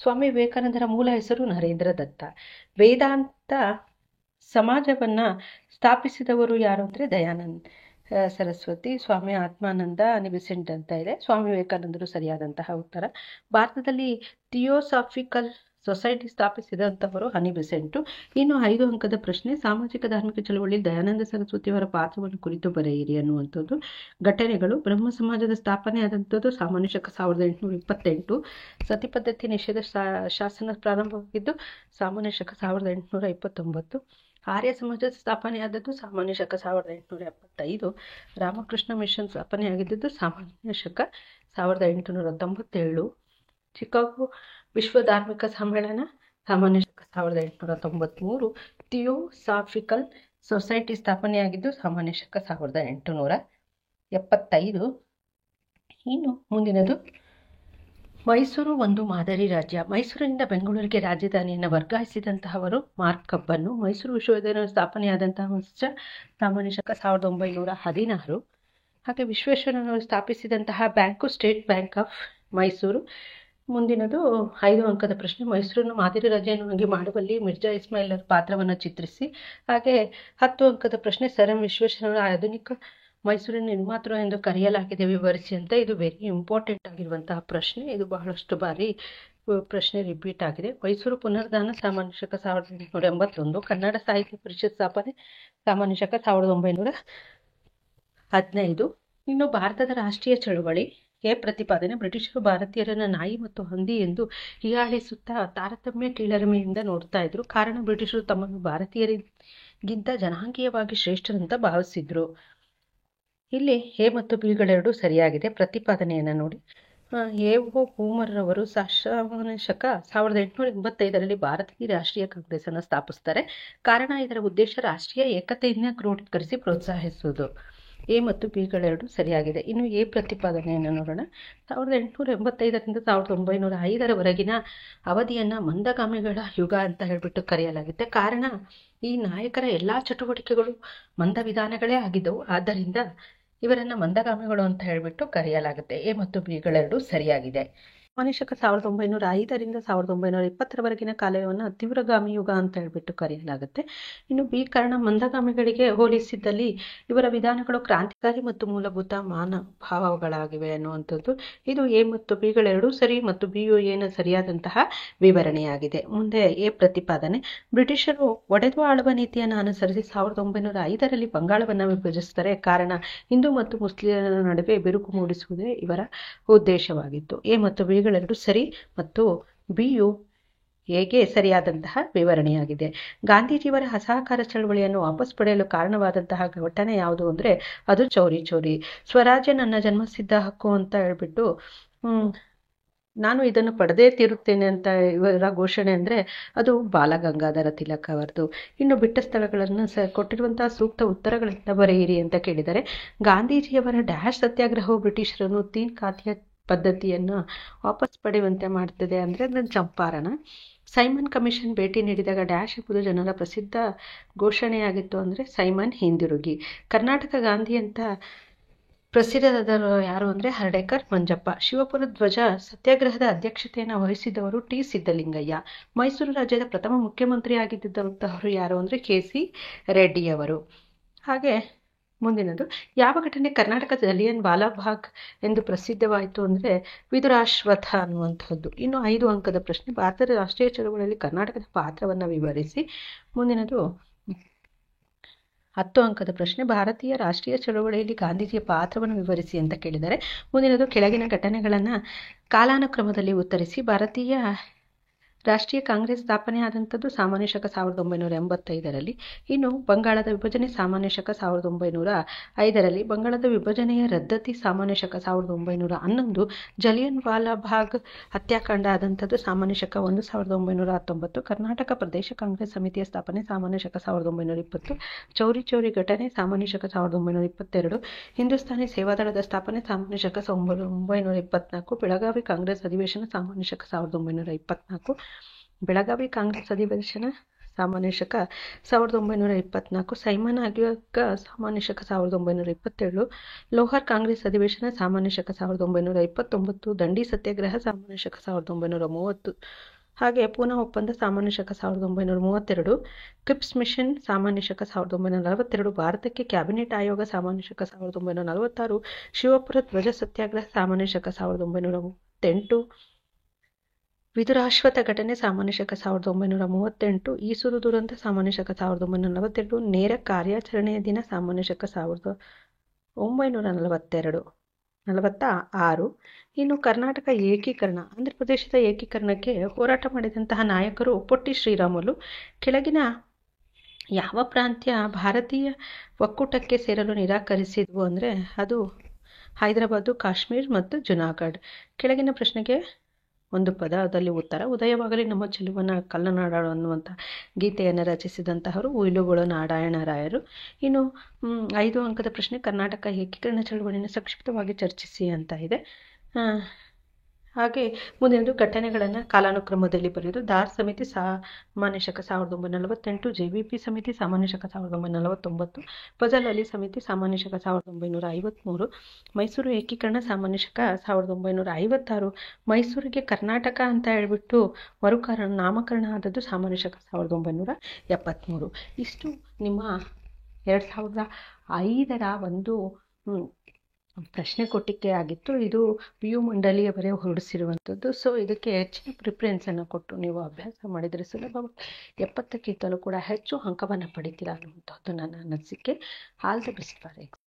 ಸ್ವಾಮಿ ವಿವೇಕಾನಂದರ ಮೂಲ ಹೆಸರು ನರೇಂದ್ರ ದತ್ತ. ವೇದಾಂತ ಸಮಾಜವನ್ನು ಸ್ಥಾಪಿಸಿದವರು ಯಾರು ಅಂದರೆ ದಯಾನಂದ ಸರಸ್ವತಿ. ಸ್ವಾಮಿ ಆತ್ಮಾನಂದ ಅನಿಬಿಸೆಂಟ್ ಅಂತ ಇದೆ. ಸ್ವಾಮಿ ವಿವೇಕಾನಂದರು ಸರಿಯಾದಂತಹ ಉತ್ತರ. ಭಾರತದಲ್ಲಿ ಥಿಯೋಸಾಫಿಕಲ್ ಸೊಸೈಟಿ ಸ್ಥಾಪಿಸಿದಂಥವರು ಅನಿಬಿಸೆಂಟು. ಇನ್ನು 5 ಅಂಕದ ಪ್ರಶ್ನೆ, ಸಾಮಾಜಿಕ ಧಾರ್ಮಿಕ ಚಳವಳಿಯಲ್ಲಿ ದಯಾನಂದ ಸರಸ್ವತಿಯವರ ಪಾತ್ರವನ್ನು ಕುರಿತು ಬರೆಯಿರಿ ಅನ್ನುವಂಥದ್ದು. ಘಟನೆಗಳು, ಬ್ರಹ್ಮ ಸಮಾಜದ ಸ್ಥಾಪನೆ ಆದಂಥದ್ದು ಸಾಮಾನ್ಯ ಶಕ 1828. ಸತಿ ಪದ್ಧತಿ ನಿಷೇಧ ಶಾಸನ ಪ್ರಾರಂಭವಾಗಿದ್ದು ಸಾಮಾನ್ಯ ಶಕ 1829. ಆರ್ಯ ಸಮಾಜದ ಸ್ಥಾಪನೆಯಾದದ್ದು ಸಾಮಾನ್ಯ ಶಕ 1875. ರಾಮಕೃಷ್ಣ ಮಿಷನ್ ಸ್ಥಾಪನೆಯಾಗಿದ್ದು ಸಾಮಾನ್ಯ ಶಕ 1897. ಚಿಕಾಗೋ ವಿಶ್ವ ಧಾರ್ಮಿಕ ಸಮ್ಮೇಳನ ಸಾಮಾನ್ಯ ಶಕ 1893. ಥಿಯೋಸಾಫಿಕಲ್ ಸೊಸೈಟಿ ಸ್ಥಾಪನೆಯಾಗಿದ್ದು ಸಾಮಾನ್ಯ ಶಕ 1875. ಇನ್ನು ಮುಂದಿನದು, ಮೈಸೂರು ಒಂದು ಮಾದರಿ ರಾಜ್ಯ. ಮೈಸೂರಿನಿಂದ ಬೆಂಗಳೂರಿಗೆ ರಾಜಧಾನಿಯನ್ನು ವರ್ಗಾಯಿಸಿದಂತಹವರು ಮಾರ್ಕ್ ಕಬ್ಬನ್ನು. ಮೈಸೂರು ವಿಶ್ವವಿದ್ಯಾಲಯ ಸ್ಥಾಪನೆಯಾದಂತಹ ವರ್ಷ ಸಾಮಾನ್ಯ ಶಕ 1916. ಹಾಗೆ ವಿಶ್ವೇಶ್ವರಯ್ಯನವರು ಸ್ಥಾಪಿಸಿದಂತಹ bank state bank of Mysore. ಮುಂದಿನದು 5 ಅಂಕದ ಪ್ರಶ್ನೆ, ಮೈಸೂರನ್ನು ಮಾದರಿ ರಾಜ್ಯವನ್ನಾಗಿ ಮಾಡುವಲ್ಲಿ ಮಿರ್ಜಾ ಇಸ್ಮಾಯಿಲರ ಪಾತ್ರವನ್ನು ಚಿತ್ರಿಸಿ. ಹಾಗೆ 10 ಅಂಕದ ಪ್ರಶ್ನೆ, ಸರ್ ಎಂ ವಿಶ್ವೇಶ್ವರಯ್ಯನವರ ಆಧುನಿಕ ಮೈಸೂರಿನ ನಿರ್ಮಾತೃ ಎಂದು ಕರೆಯಲಾಗಿದೆ, ವಿವರಿಸಿ ಅಂತ. ಇದು ವೆರಿ ಇಂಪಾರ್ಟೆಂಟ್ ಆಗಿರುವಂತಹ ಪ್ರಶ್ನೆ. ಇದು ಬಹಳಷ್ಟು ಬಾರಿ ಪ್ರಶ್ನೆ ರಿಪೀಟ್ ಆಗಿದೆ. ಮೈಸೂರು ಪುನರ್ದಾನ ಸಾಮಾನ್ಯ ಶಕ 1881. ಕನ್ನಡ ಸಾಹಿತ್ಯ ಪರಿಷತ್ ಸ್ಥಾಪನೆ ಸಾಮಾನ್ಯ ಶಕ 1915. ಇನ್ನು ಭಾರತದ ರಾಷ್ಟ್ರೀಯ ಚಳುವಳಿ. ಎ ಪ್ರತಿಪಾದನೆ, ಬ್ರಿಟಿಷರು ಭಾರತೀಯರನ್ನು ನಾಯಿ ಮತ್ತು ಹಂದಿ ಎಂದು ಹೀಯಾಳಿಸುತ್ತಾ ತಾರತಮ್ಯ ಕೀಳರಿಮೆಯಿಂದ ನೋಡ್ತಾ ಇದ್ರು. ಕಾರಣ ಬ್ರಿಟಿಷರು ತಮ್ಮನ್ನು ಭಾರತೀಯರಿಗಿಂತ ಜನಾಂಗೀಯವಾಗಿ ಶ್ರೇಷ್ಠರಂತ ಭಾವಿಸಿದ್ರು. ಇಲ್ಲಿ ಎ ಮತ್ತು ಬಿಗಳೆರಡೂ ಸರಿಯಾಗಿದೆ. ಪ್ರತಿಪಾದನೆಯನ್ನು ನೋಡಿ. ಎ ಓ ಹೂಮರ್ ರವರು ಸಾಮಾನ್ಯ ಶಕ 1885ರಲ್ಲಿ ಭಾರತೀಯ ರಾಷ್ಟ್ರೀಯ ಕಾಂಗ್ರೆಸ್ ಅನ್ನು ಸ್ಥಾಪಿಸ್ತಾರೆ. ಕಾರಣ ಇದರ ಉದ್ದೇಶ ರಾಷ್ಟ್ರೀಯ ಏಕತೆಯನ್ನು ಕ್ರೋಢೀಕರಿಸಿ ಪ್ರೋತ್ಸಾಹಿಸುವುದು. ಎ ಮತ್ತು ಬಿಗಳೆರಡು ಸರಿಯಾಗಿದೆ. ಇನ್ನು ಎ ಪ್ರತಿಪಾದನೆಯನ್ನು ನೋಡೋಣ. 1885ರಿಂದ 1905ರವರೆಗಿನ ಅವಧಿಯನ್ನು ಮಂದಗಾಮಿಗಳ ಯುಗ ಅಂತ ಹೇಳ್ಬಿಟ್ಟು ಕರೆಯಲಾಗುತ್ತೆ. ಕಾರಣ ಈ ನಾಯಕರ ಎಲ್ಲ ಚಟುವಟಿಕೆಗಳು ಮಂದ ವಿಧಾನಗಳೇ ಆಗಿದ್ದವು. ಆದ್ದರಿಂದ ಇವರನ್ನು ಮಂದಗಾಮಿಗಳು ಅಂತ ಹೇಳ್ಬಿಟ್ಟು ಕರೆಯಲಾಗುತ್ತೆ. ಎ ಮತ್ತು ಬಿಗಳೆರಡು ಸರಿಯಾಗಿದೆ. ಸಾಮಾನ್ಯ ಶಕ 1905ರಿಂದ 1920ರವರೆಗಿನ ಕಾಲವನ್ನು ತೀವ್ರಗಾಮಿ ಯುಗ ಅಂತ ಹೇಳ್ಬಿಟ್ಟು ಕರೆಯಲಾಗುತ್ತೆ. ಇನ್ನು ಬಿ ಕಾರಣ ಮಂದಗಾಮಿಗಳಿಗೆ ಹೋಲಿಸಿದ್ದಲ್ಲಿ ಇವರ ವಿಧಾನಗಳು ಕ್ರಾಂತಿಕಾರಿ ಮತ್ತು ಮೂಲಭೂತ ಮಾನಭಾವಗಳಾಗಿವೆ ಅನ್ನುವಂಥದ್ದು. ಇದು ಎ ಮತ್ತು ಬಿಗಳೆರಡೂ ಸರಿ ಮತ್ತು ಬಿಯು ಎನ ಸರಿಯಾದಂತಹ ವಿವರಣೆಯಾಗಿದೆ. ಮುಂದೆ ಎ ಪ್ರತಿಪಾದನೆ, ಬ್ರಿಟಿಷರು ಒಡೆದು ಆಳುವ ನೀತಿಯನ್ನು ಅನುಸರಿಸಿ 1905ರಲ್ಲಿ ಬಂಗಾಳವನ್ನು ವಿಭಜಿಸುತ್ತಾರೆ. ಕಾರಣ ಹಿಂದೂ ಮತ್ತು ಮುಸ್ಲಿಮರ ನಡುವೆ ಬಿರುಕು ಮೂಡಿಸುವುದೇ ಇವರ ಉದ್ದೇಶವಾಗಿತ್ತು. ಎ ಮತ್ತು ಬಿಗಳೆರಡು ಸರಿ ಮತ್ತು ಬಿಯು ಎಗೆ ಸರಿಯಾದಂತಹ ವಿವರಣೆಯಾಗಿದೆ. ಗಾಂಧೀಜಿಯವರ ಅಸಹಕಾರ ಚಳವಳಿಯನ್ನು ವಾಪಸ್ ಪಡೆಯಲು ಕಾರಣವಾದಂತಹ ಘಟನೆ ಯಾವುದು ಅಂದರೆ ಅದು ಚೌರಿ. ಸ್ವರಾಜ್ಯ ನನ್ನ ಜನ್ಮಸಿದ್ಧ ಹಕ್ಕು ಅಂತ ಹೇಳ್ಬಿಟ್ಟು ನಾನು ಇದನ್ನು ಪಡೆದೇ ತೀರುತ್ತೇನೆ ಅಂತ ಇವರ ಘೋಷಣೆ ಅಂದರೆ ಅದು ಬಾಲಗಂಗಾಧರ ತಿಲಕ್ ಅವರದು. ಇನ್ನು ಬಿಟ್ಟ ಸ್ಥಳಗಳನ್ನು ಕೊಟ್ಟಿರುವಂತಹ ಸೂಕ್ತ ಉತ್ತರಗಳಿಂದ ಬರೆಯಿರಿ ಅಂತ ಕೇಳಿದರೆ, ಗಾಂಧೀಜಿಯವರ ಡ್ಯಾಶ್ ಸತ್ಯಾಗ್ರಹವು ಬ್ರಿಟಿಷರನ್ನು ತೀನ್ ಖಾತಿಯ ಪದ್ಧತಿಯನ್ನು ವಾಪಸ್ ಪಡೆಯುವಂತೆ ಮಾಡ್ತದೆ ಅಂದರೆ ಅದನ್ನು ಚಂಪಾರಣ. ಸೈಮನ್ ಕಮಿಷನ್ ಭೇಟಿ ನೀಡಿದಾಗ ಡ್ಯಾಶ್ ಎಂಬುದು ಜನರ ಪ್ರಸಿದ್ಧ ಘೋಷಣೆಯಾಗಿತ್ತು ಅಂದರೆ ಸೈಮನ್ ಹಿಂದಿರುಗಿ. ಕರ್ನಾಟಕ ಗಾಂಧಿ ಅಂತ ಪ್ರಸಿದ್ಧರಾದರು ಯಾರು ಅಂದರೆ ಹರ್ಡೇಕರ್ ಮಂಜಪ್ಪ. ಶಿವಪುರ ಧ್ವಜ ಸತ್ಯಾಗ್ರಹದ ಅಧ್ಯಕ್ಷತೆಯನ್ನು ವಹಿಸಿದವರು ಟಿ ಸಿದ್ದಲಿಂಗಯ್ಯ. ಮೈಸೂರು ರಾಜ್ಯದ ಪ್ರಥಮ ಮುಖ್ಯಮಂತ್ರಿ ಆಗಿದ್ದಂತಹವರು ಯಾರು ಅಂದರೆ ಕೆ.ಸಿ. ರೆಡ್ಡಿಯವರು. ಹಾಗೆ ಮುಂದಿನದು, ಯಾವ ಘಟನೆ ಕರ್ನಾಟಕದ ಜಲಿಯನ್ ವಾಲಾಬಾಗ್ ಎಂದು ಪ್ರಸಿದ್ಧವಾಯಿತು ಅಂದರೆ ವಿದುರಾಶ್ವತ್ಥ ಅನ್ನುವಂಥದ್ದು. ಇನ್ನು 5 ಅಂಕದ ಪ್ರಶ್ನೆ, ಭಾರತದ ರಾಷ್ಟ್ರೀಯ ಚಳವಳಿಯಲ್ಲಿ ಕರ್ನಾಟಕದ ಪಾತ್ರವನ್ನು ವಿವರಿಸಿ. ಮುಂದಿನದು 10 ಅಂಕದ ಪ್ರಶ್ನೆ, ಭಾರತೀಯ ರಾಷ್ಟ್ರೀಯ ಚಳವಳಿಯಲ್ಲಿ ಗಾಂಧೀಜಿಯ ಪಾತ್ರವನ್ನು ವಿವರಿಸಿ ಅಂತ ಕೇಳಿದ್ದಾರೆ. ಮುಂದಿನದು, ಕೆಳಗಿನ ಘಟನೆಗಳನ್ನು ಕಾಲಾನುಕ್ರಮದಲ್ಲಿ ಉತ್ತರಿಸಿ. ಭಾರತೀಯ ರಾಷ್ಟ್ರೀಯ ಕಾಂಗ್ರೆಸ್ ಸ್ಥಾಪನೆ ಆದಂಥದ್ದು ಸಾಮಾನ್ಯ ಶಕ 1985ರಲ್ಲಿ. ಇನ್ನು ಬಂಗಾಳದ ವಿಭಜನೆ ಸಾಮಾನ್ಯ ಶಕ 1905ರಲ್ಲಿ. ಬಂಗಾಳದ ವಿಭಜನೆಯ ರದ್ದತಿ ಸಾಮಾನ್ಯ ಶಕ 1911. ಜಲಿಯನ್ ವಾಲಾಬಾಗ್ ಹತ್ಯಾಕಾಂಡ ಆದಂಥದ್ದು ಸಾಮಾನ್ಯ ಶಕ 1919. ಕರ್ನಾಟಕ ಪ್ರದೇಶ ಕಾಂಗ್ರೆಸ್ ಸಮಿತಿಯ ಸ್ಥಾಪನೆ ಸಾಮಾನ್ಯ ಶಕ 1920. ಚೌರಿ ಚೌರಿ ಘಟನೆ ಸಾಮಾನ್ಯ ಶಕ 1922. ಹಿಂದೂಸ್ತಾನಿ ಸೇವಾದಳದ ಸ್ಥಾಪನೆ ಸಾಮಾನ್ಯ ಶಕ 1924. ಬೆಳಗಾವಿ ಕಾಂಗ್ರೆಸ್ ಅಧಿವೇಶನ ಸಾಮಾನ್ಯ ಶಕ 1924. ಬೆಳಗಾವಿ ಕಾಂಗ್ರೆಸ್ ಅಧಿವೇಶನ ಸಾಮಾನ್ಯ ಶಕ 1924. ಸೈಮನ್ ಆಯೋಗ ಸಾಮಾನ್ಯ ಶಕ 1927. ಲೋಹರ್ ಕಾಂಗ್ರೆಸ್ ಅಧಿವೇಶನ ಸಾಮಾನ್ಯ ಶಕ 1929. ದಂಡಿ ಸತ್ಯಾಗ್ರಹ ಸಾಮಾನ್ಯ ಶಕ 1930. ಹಾಗೆ ಪೂನಾ ಒಪ್ಪಂದ ಸಾಮಾನ್ಯ ಶಕ 1932. ಕ್ರಿಪ್ಸ್ ಮಿಷನ್ ಸಾಮಾನ್ಯ ಶಕ 1942. ಭಾರತಕ್ಕೆ ಕ್ಯಾಬಿನೆಟ್ ಆಯೋಗ ಸಾಮಾನ್ಯ ಶಕ 1946. ಶಿವಪುರ ಧ್ವಜ ಸತ್ಯಾಗ್ರಹ ಸಾಮಾನ್ಯ ಶಕ 1938. ವಿದುರಾಶ್ವತ್ಥ ಘಟನೆ ಸಾಮಾನ್ಯ ಶಕ 1938. ಈಸೂರು ದುರಂತ ಸಾಮಾನ್ಯ ಶಕ 1942. ನೇರ ಕಾರ್ಯಾಚರಣೆಯ ದಿನ ಸಾಮಾನ್ಯ ಶಕ 1946. ಇನ್ನು ಕರ್ನಾಟಕ ಏಕೀಕರಣ, ಆಂಧ್ರ ಪ್ರದೇಶದ ಏಕೀಕರಣಕ್ಕೆ ಹೋರಾಟ ಮಾಡಿದಂತಹ ನಾಯಕರು ಪೊಟ್ಟಿ ಶ್ರೀರಾಮುಲು. ಕೆಳಗಿನ ಯಾವ ಪ್ರಾಂತ್ಯ ಭಾರತೀಯ ಒಕ್ಕೂಟಕ್ಕೆ ಸೇರಲು ನಿರಾಕರಿಸಿದ್ವು ಅಂದರೆ ಅದು ಹೈದರಾಬಾದು, ಕಾಶ್ಮೀರ್ ಮತ್ತು ಜುನಾಗಢ್. ಕೆಳಗಿನ ಪ್ರಶ್ನೆಗೆ ಒಂದು ಪದದಲ್ಲಿ ಉತ್ತರ. ಉದಯವಾಗಲಿ ನಮ್ಮ ಚೆಲುವನ ಕಲ್ಲನಾಡು ಅನ್ನುವಂಥ ಗೀತೆಯನ್ನು ರಚಿಸಿದಂತಹವರು ಉಯಿಲುಗಳು ನಾರಾಯಣರಾಯರು. ಇನ್ನು 5 ಅಂಕದ ಪ್ರಶ್ನೆ, ಕರ್ನಾಟಕ ಏಕೀಕರಣ ಚಳವಳಿಯನ್ನು ಸಂಕ್ಷಿಪ್ತವಾಗಿ ಚರ್ಚಿಸಿ ಅಂತ ಇದೆ. ಹಾಗೆ ಮುಂದಿನದು, ಘಟನೆಗಳನ್ನು ಕಾಲಾನುಕ್ರಮದಲ್ಲಿ ಬರೆಯೋದು. ದಾರ್ ಸಮಿತಿ ಸಾಮಾನ್ಯ ಶಕ 1948. JVP ಸಮಿತಿ ಸಾಮಾನ್ಯ ಶಕ 1949. ಫಜಲ್ ಅಲಿ ಸಮಿತಿ ಸಾಮಾನ್ಯ ಶಕ 1953. ಮೈಸೂರು ಏಕೀಕರಣ ಸಾಮಾನ್ಯ ಶಕ 1956. ಮೈಸೂರಿಗೆ ಕರ್ನಾಟಕ ಅಂತ ಹೇಳ್ಬಿಟ್ಟು ನಾಮಕರಣ ಆದದ್ದು ಸಾಮಾನ್ಯ ಶಕ 1973. ಇಷ್ಟು ನಿಮ್ಮ 2005ರ ಒಂದು ಪ್ರಶ್ನೆ ಕೊಟ್ಟಿಗೆ ಆಗಿತ್ತು. ಇದು PU ಮಂಡಳಿಯವರೇ ಹೊರಡಿಸಿರುವಂಥದ್ದು. ಸೊ ಇದಕ್ಕೆ ಹೆಚ್ಚಿನ ಪ್ರಿಫರೆನ್ಸನ್ನು ಕೊಟ್ಟು ನೀವು ಅಭ್ಯಾಸ ಮಾಡಿದರೆ ಸುಲಭವಾಗಿ 70ಕ್ಕಿಂತಲೂ ಕೂಡ ಹೆಚ್ಚು ಅಂಕವನ್ನು ಪಡಿತೀರಾ ಅನ್ನುವಂಥದ್ದು ನನ್ನ ಅನಿಸಿಕೆ. All the best for exam.